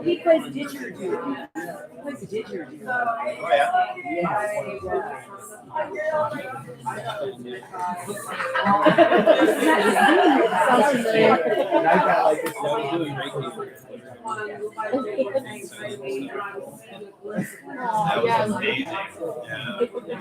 He plays didgeridoo. He plays didgeridoo. Oh, yeah. Sounds familiar. And I got like this doing Reiki. That was amazing. Yeah.